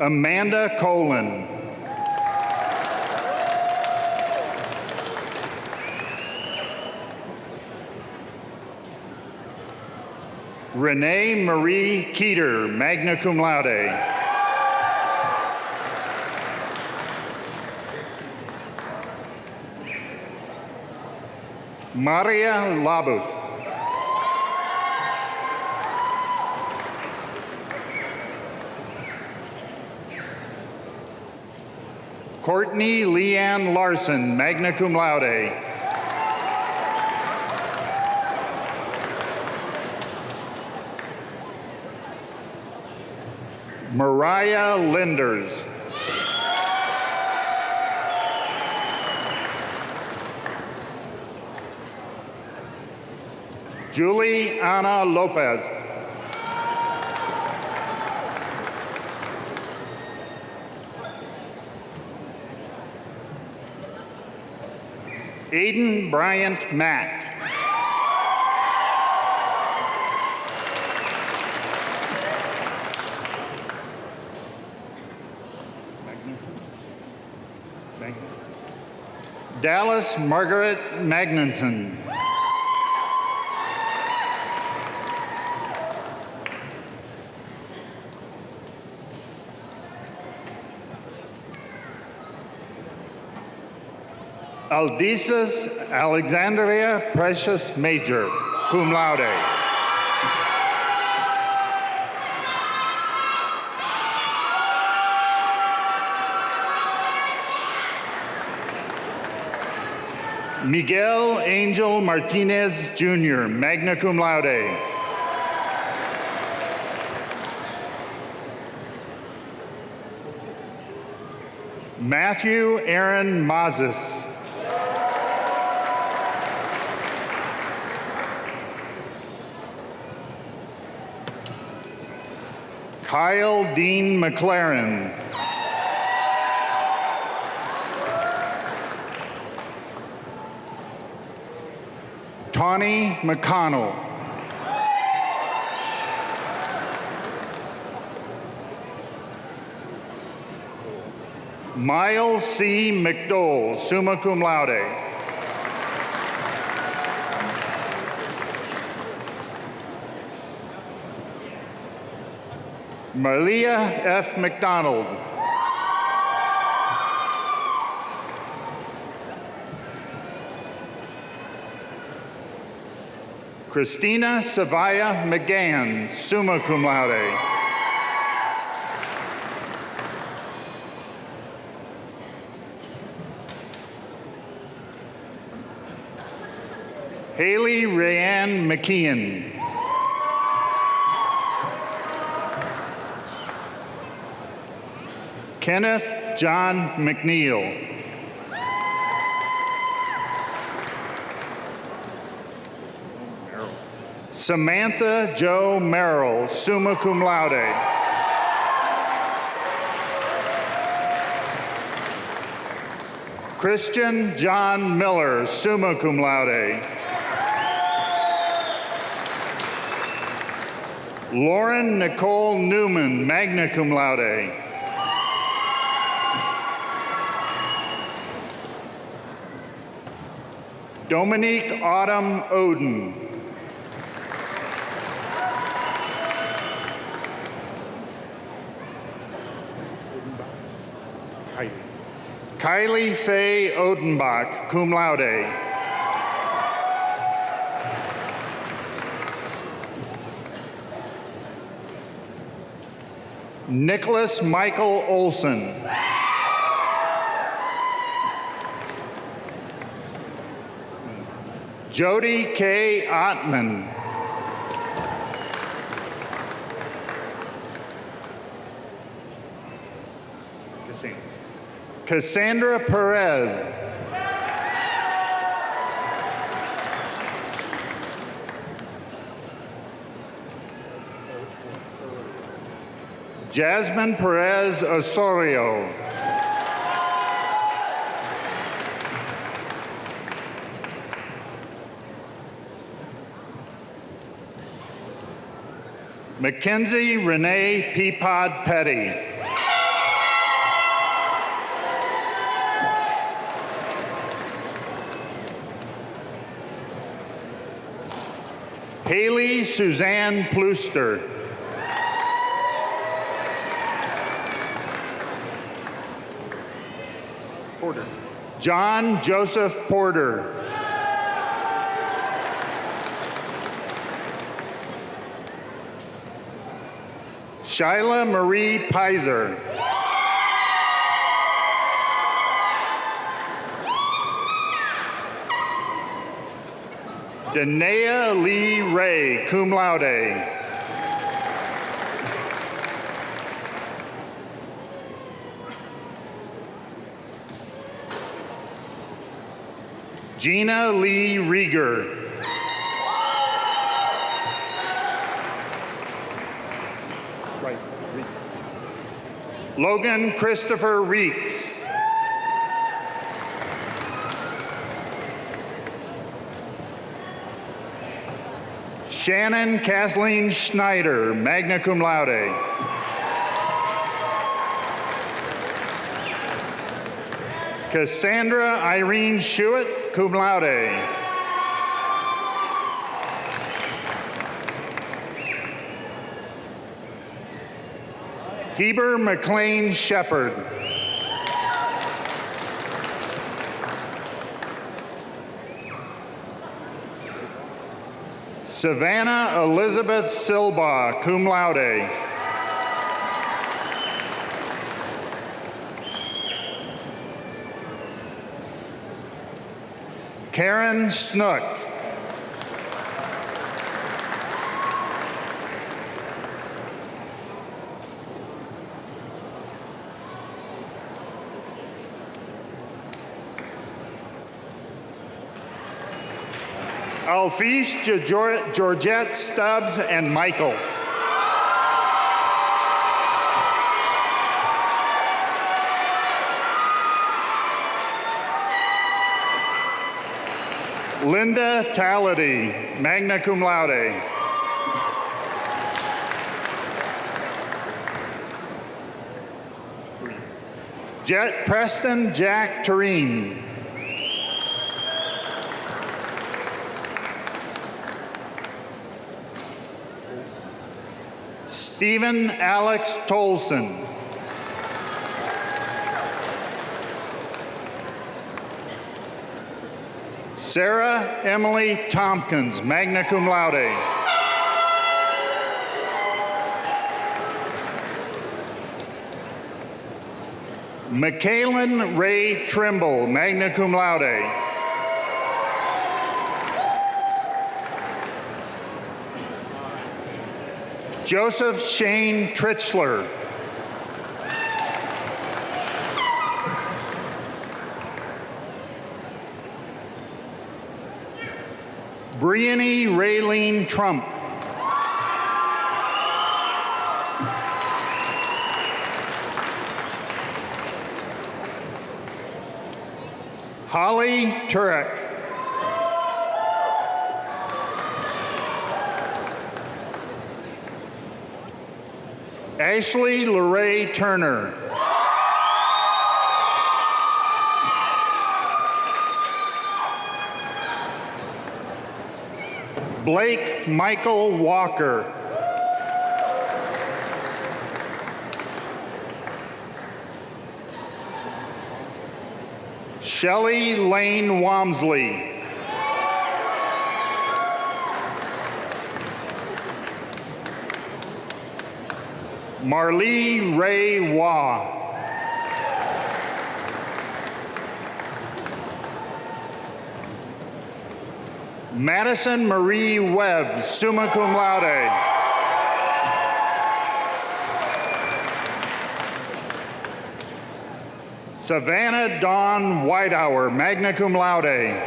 Amanda Colin. Renee Marie Keeter, magna cum laude. Maria Labus. Courtney Leanne Larson, magna cum laude. Mariah Linders. Julie Ana Lopez. Aiden Bryant Mack. Dallas Margaret Magnuson. Aldisis Alexandria Precious Major, cum laude. Miguel Angel Martinez Jr., magna cum laude. Matthew Aaron Mazes. Kyle Dean McLaren. Tawny McConnell. Miles C. McDowell, summa cum laude. Malia F. McDonald. Christina Savaya McGann, summa cum laude. Haley Rayanne McKeon. Kenneth John McNeil. Samantha Jo Merrill, summa cum laude. Christian John Miller, summa cum laude. Lauren Nicole Newman, magna cum laude. Dominique Autumn Oden. Kylie Faye Odenbach, cum laude. Nicholas Michael Olson. Jody K. Ottman. Cassandra Perez. Jasmine Perez Osorio. Mackenzie Renee Peapod Petty. Haley Suzanne Pluster. Porter. John Joseph Porter. Shyla Marie Pizer. Danae Lee Ray, cum laude. Gina Lee Rieger. Logan Christopher Reeks. Shannon Kathleen Schneider, magna cum laude. Cassandra Irene Schuett, cum laude. Heber McLean Shepard. Savannah Elizabeth Silba, cum laude. Karen Snook. Alphys Georgette Stubbs and Michael. Linda Talady, magna cum laude. Preston Jack Tureen. Stephen Alex Tolson. Sarah Emily Tompkins, magna cum laude. Michaelin Ray Trimble, magna cum laude. Joseph Shane Trichler. Brianne Raylene Trump. Holly Turek. Ashley Lorraine Turner. Blake Michael Walker. Shelley Lane Wamsley. Marlee Ray Waugh. Madison Marie Webb, summa cum laude. Savannah Dawn Whitehour, magna cum laude.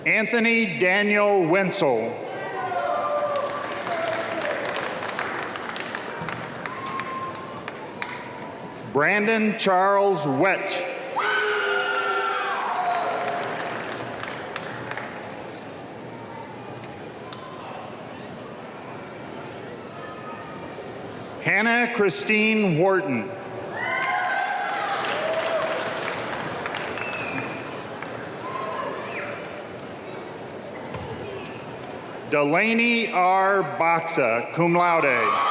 Anthony Daniel Wenzel. Brandon Charles Wetch. Hannah Christine Wharton. Delaney R. Boxa, cum laude.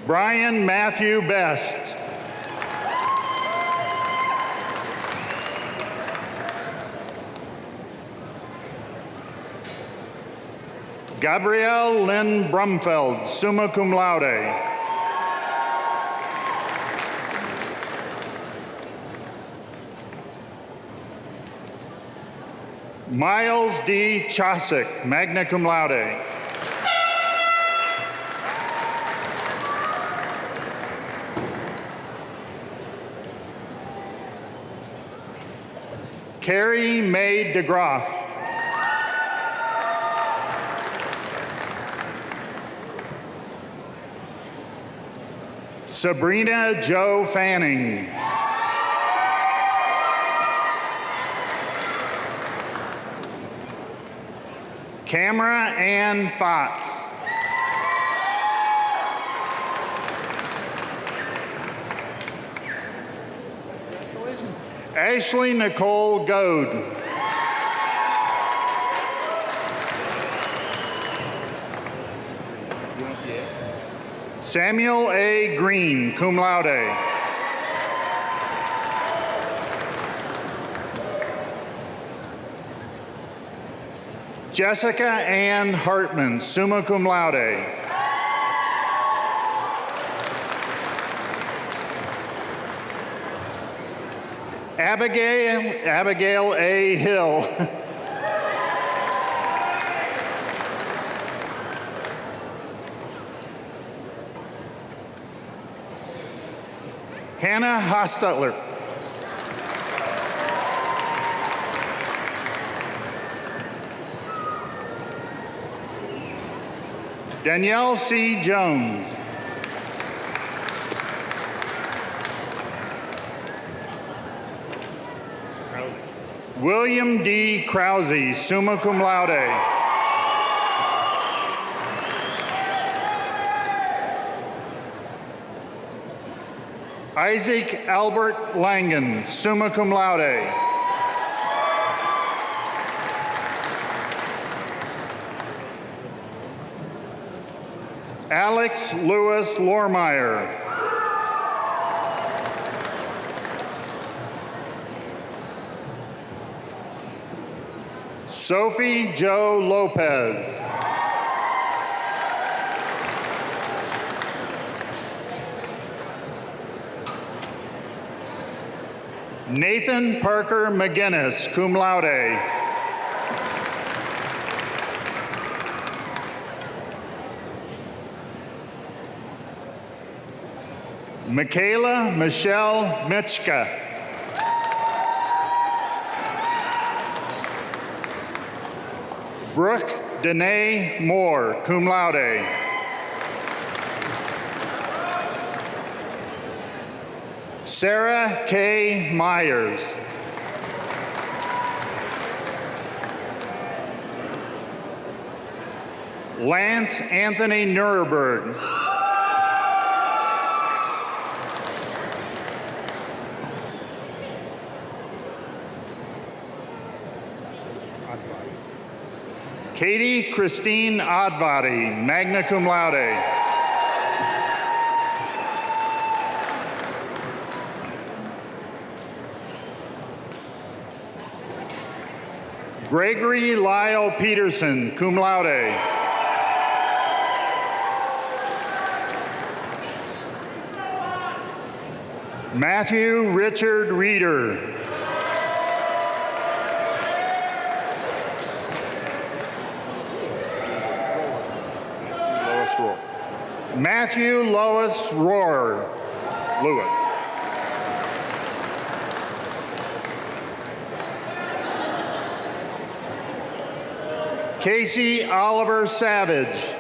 Brian Matthew Best. Gabrielle Lynn Brumfeld, summa cum laude. Miles D. Chosick, magna cum laude. Carrie Mae DeGroff. Sabrina Jo Fanning. Camera Ann Fox. Ashley Nicole Goad. Samuel A. Green, cum laude. Jessica Ann Hartman, summa cum laude. Abigail A. Hill. Hannah Hostetler. Danielle C. Jones. William D. Krause, summa cum laude. Isaac Albert Langen, summa cum laude. Alex Lewis Lormeyer. Sophie Jo Lopez. Nathan Parker McGinnis, cum laude. Michaela Michelle Mitchka. Brooke Danae Moore, cum laude. Sarah K. Myers. Lance Anthony Nuremberg. Katie Christine Advadi, magna cum laude. Gregory Lyle Peterson, cum laude. Matthew Richard Reeder. Matthew Lois Rohr. Lewis. Casey Oliver Savage.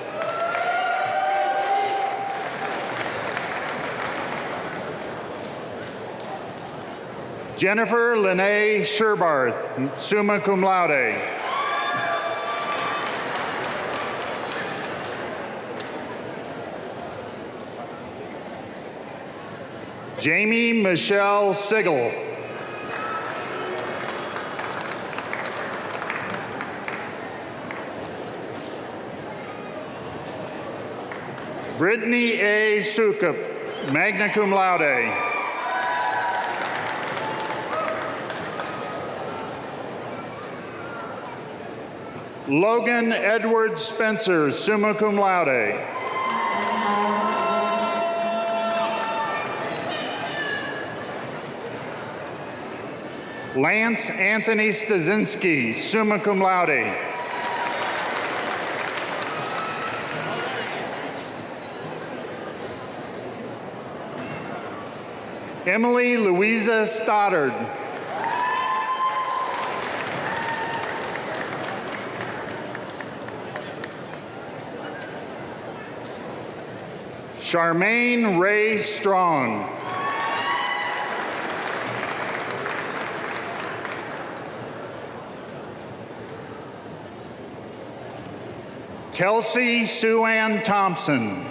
Jennifer Lene Sherbarth, summa cum laude. Jamie Michelle Sigel. Brittany A. Sukup, magna cum laude. Logan Edward Spencer, summa cum laude. Lance Anthony Stasinski, summa cum laude. Emily Louisa Stoddard. Charmaine Ray Strong. Kelsey Sue Ann Thompson.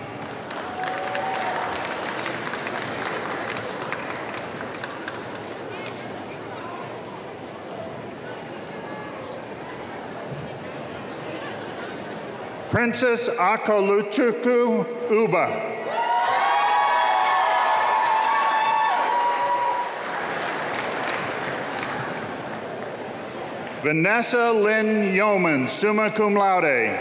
Princess Akolutuku Uba. Vanessa Lynn Yeoman, summa cum laude.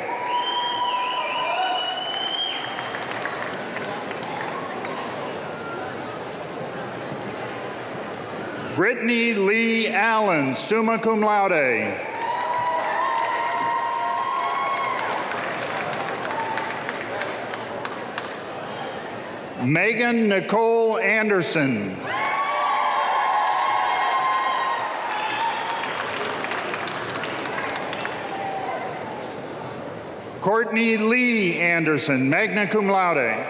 Brittany Lee Allen, summa cum laude. Megan Nicole Anderson. Courtney Lee Anderson, magna cum laude.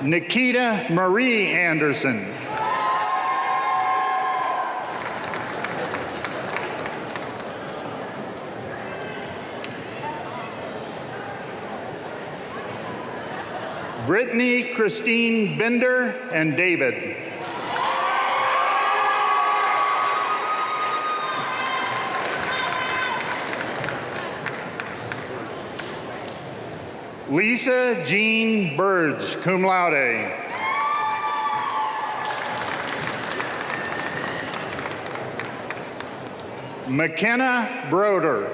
Nikita Marie Anderson. Brittany Christine Bender and David. Lisa Jean Burge, cum laude. McKenna Broder.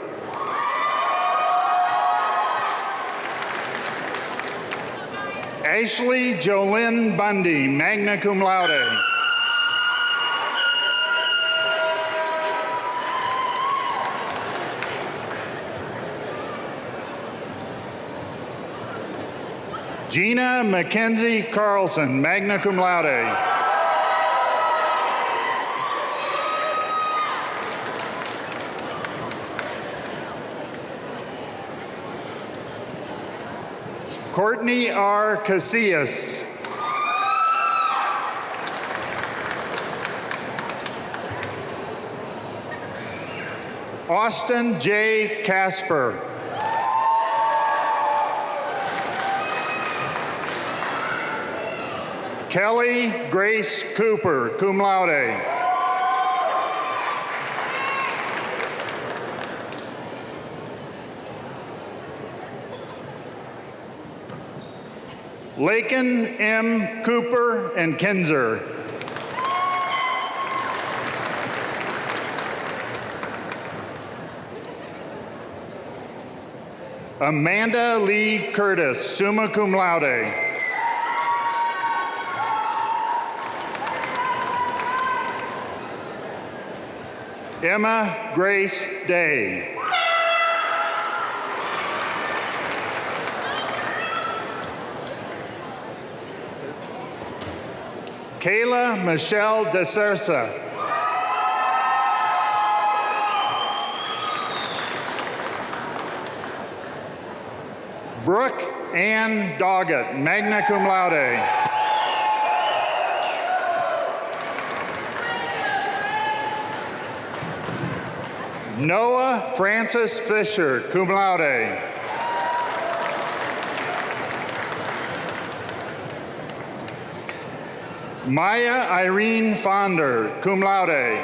Ashley Jolynn Bundy, magna cum laude. Gina Mackenzie Carlson, magna cum laude. Courtney R. Casillas. Austin J. Casper. Kelly Grace Cooper, cum laude. Lakin M. Cooper and Kinzer. Amanda Lee Curtis, summa cum laude. Emma Grace Day. Kayla Michelle DeSersa. Brooke Ann Doggett, magna cum laude. Noah Francis Fisher, cum laude. Maya Irene Fonder, cum laude.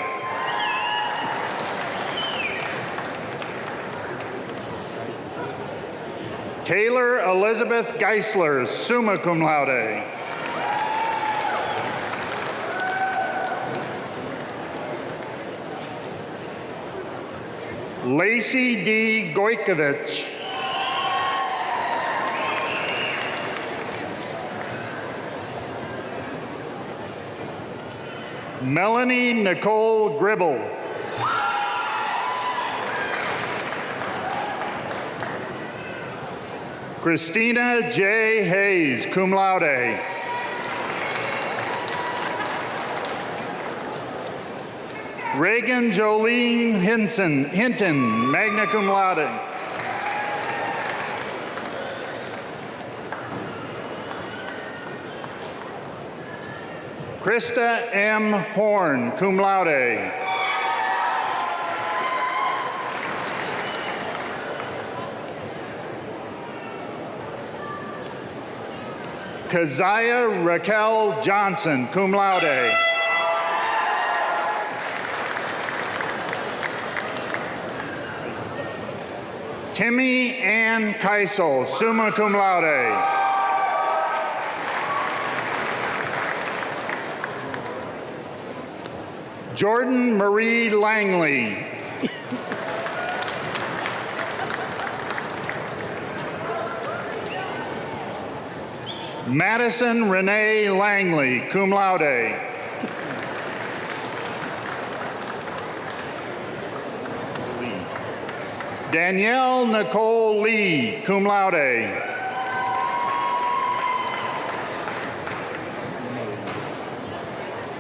Taylor Elizabeth Geisler, summa cum laude. Lacey D. Gojkovic. Melanie Nicole Gribble. Christina J. Hayes, cum laude. Reagan Jolene Hinton, magna cum laude. Krista M. Horn, cum laude. Keziah Raquel Johnson, cum laude. Timmy Ann Keisel, summa cum laude. Jordan Marie Langley. Madison Renee Langley, cum laude. Danielle Nicole Lee, cum laude.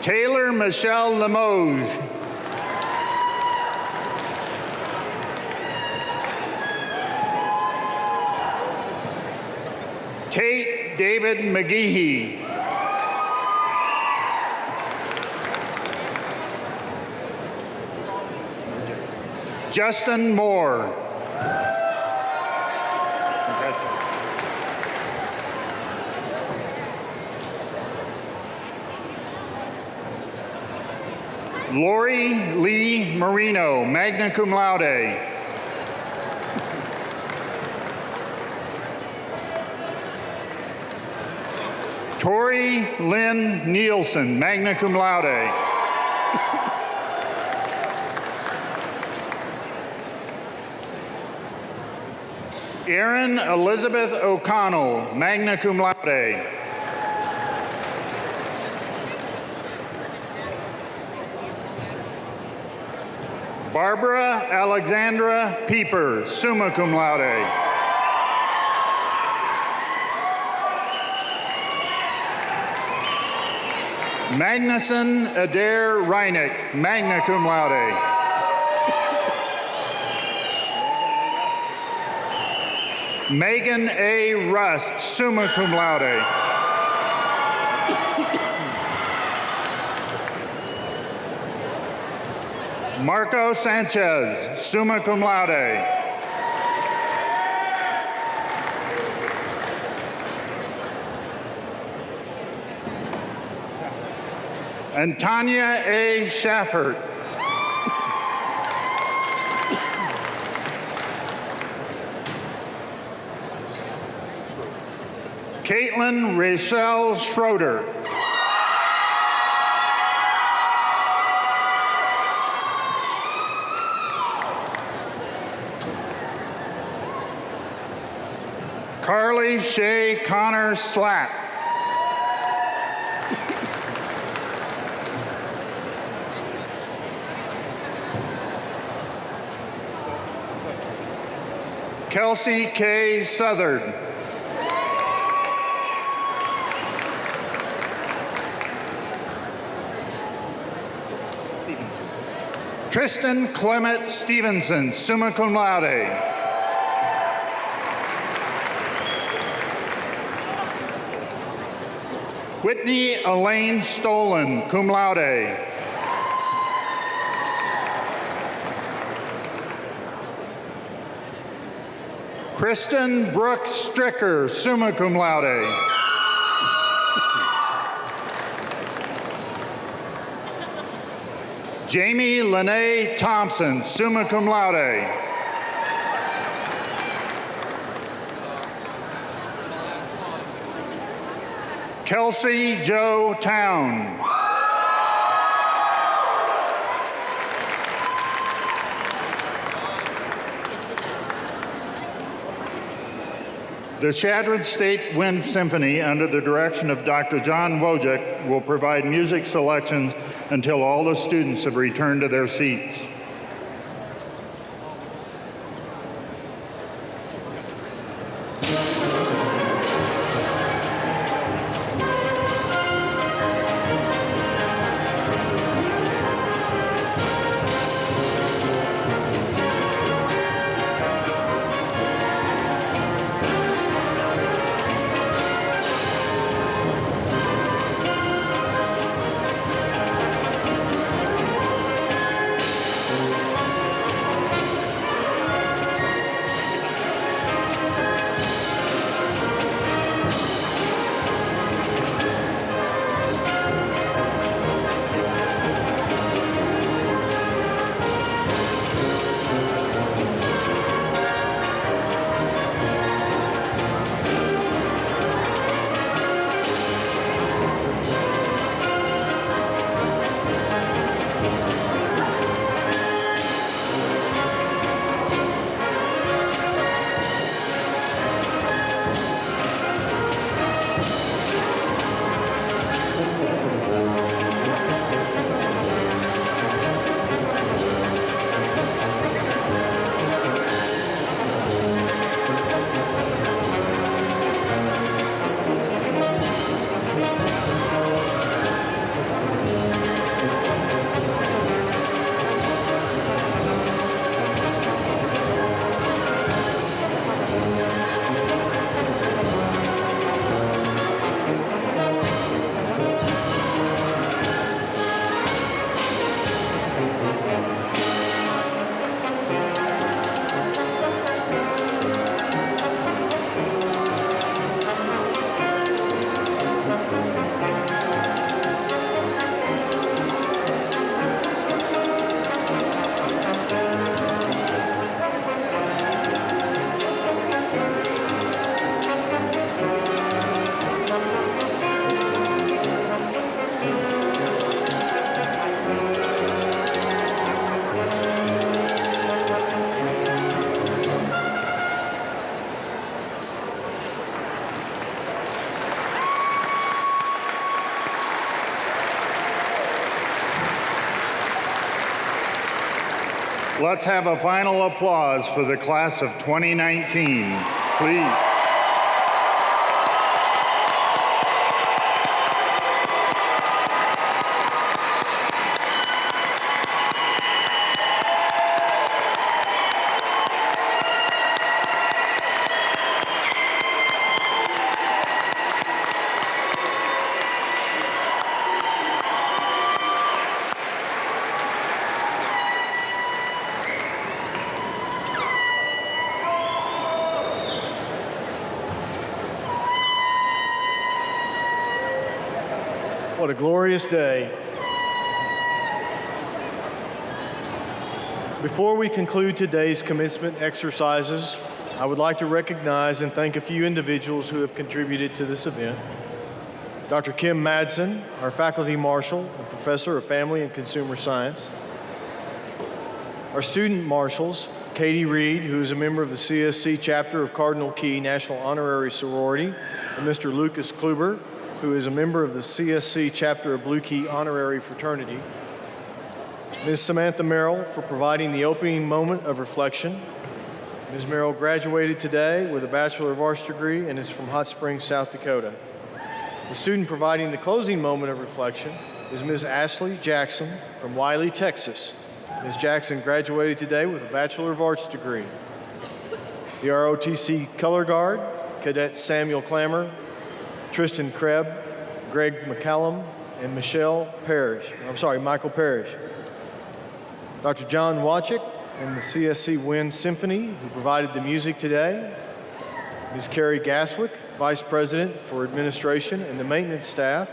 Taylor Michelle Limoges. Tate David McGehee. Justin Moore. Lori Lee Marino, magna cum laude. Tori Lynn Nielsen, magna cum laude. Erin Elizabeth O'Connell, magna cum laude. Barbara Alexandra Pieper, summa cum laude. Magnuson Adair Reineck, magna cum laude. Megan A. Rust, summa cum laude. Marco Sanchez, summa cum laude. And Tanya A. Schaffert. Caitlin Rachel Schroeder. Carly Shay Connor Slack. Kelsey K. Southard. Tristan Clement Stevenson, summa cum laude. Whitney Elaine Stolen, cum laude. Kristen Brooke Stricker, summa cum laude. Jamie Lene Thompson, summa cum laude. Kelsey Jo Town. The Chadron State Wind Symphony, under the direction of Dr. John Wojcik, will provide music selections until all the students have returned to their seats. Let's have a final applause for the class of 2019, please. What a glorious day. Before we conclude today's commencement exercises, I would like to recognize and thank a few individuals who have contributed to this event. Dr. Kim Madsen, our faculty marshal and professor of family and consumer science. Our student marshals, Katie Reed, who is a member of the CSC chapter of Cardinal Key National Honorary Sorority, and Mr. Lucas Kluber, who is a member of the CSC chapter of Blue Key Honorary Fraternity. Ms. Samantha Merrill for providing the opening moment of reflection. Ms. Merrill graduated today with a Bachelor of Arts degree and is from Hot Springs, South Dakota. The student providing the closing moment of reflection is Ms. Ashley Jackson from Wiley, Texas. Ms. Jackson graduated today with a Bachelor of Arts degree. The ROTC Color Guard, Cadet Samuel Clammer, Tristan Krebs, Greg McCallum, and Michael Parrish. Dr. John Wachik and the CSC Wind Symphony, who provided the music today. Ms. Carrie Gaswick, Vice President for Administration and the Maintenance Staff.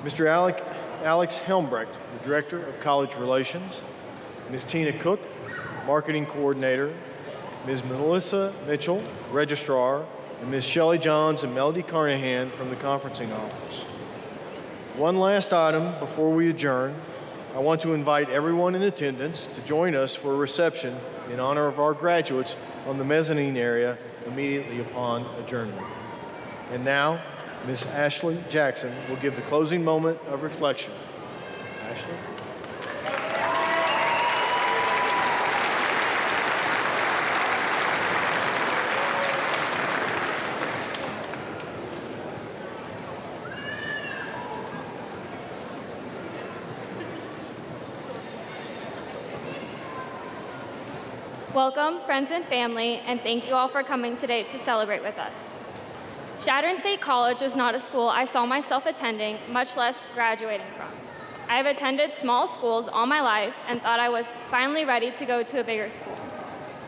Mr. Alex Helmbrecht, the Director of College Relations. Ms. Tina Cook, Marketing Coordinator. Ms. Melissa Mitchell, Registrar, and Ms. Shelley Johns and Melody Carnahan from the Conferencing Office. One last item before we adjourn. I want to invite everyone in attendance to join us for a reception in honor of our graduates on the mezzanine area immediately upon adjournment. And now, Ms. Ashley Jackson will give the closing moment of reflection. Ashley? Welcome, friends and family, and thank you all for coming today to celebrate with us. Chadron State College was not a school I saw myself attending, much less graduating from. I have attended small schools all my life and thought I was finally ready to go to a bigger school.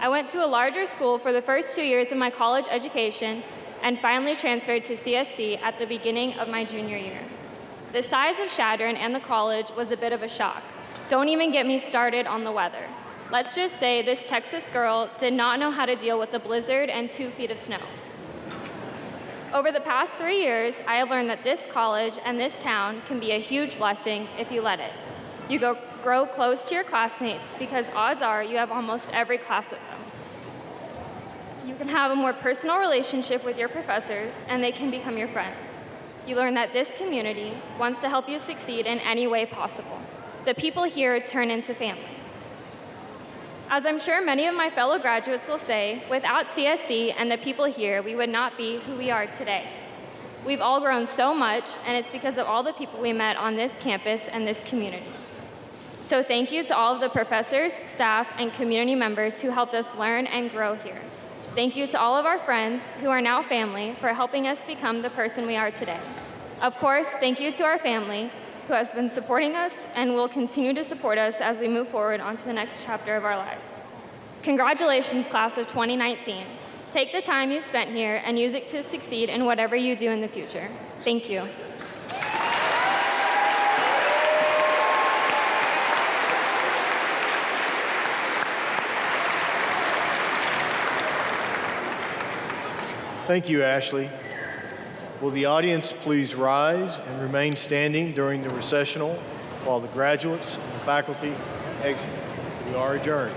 I went to a larger school for the first 2 years of my college education and finally transferred to CSC at the beginning of my junior year. The size of Chadron and the college was a bit of a shock. Don't even get me started on the weather. Let's just say this Texas girl did not know how to deal with a blizzard and 2 feet of snow. Over the past 3 years, I have learned that this college and this town can be a huge blessing if you let it. You grow close to your classmates because odds are you have almost every class with them. You can have a more personal relationship with your professors and they can become your friends. You learn that this community wants to help you succeed in any way possible. The people here turn into family. As I'm sure many of my fellow graduates will say, without CSC and the people here, we would not be who we are today. We've all grown so much, and it's because of all the people we met on this campus and this community. So thank you to all of the professors, staff, and community members who helped us learn and grow here. Thank you to all of our friends, who are now family, for helping us become the person we are today. Of course, thank you to our family, who has been supporting us and will continue to support us as we move forward onto the next chapter of our lives. Congratulations, class of 2019. Take the time you've spent here and use it to succeed in whatever you do in the future. Thank you. Thank you, Ashley. Will the audience please rise and remain standing during the recessional while the graduates and the faculty exit? We are adjourned.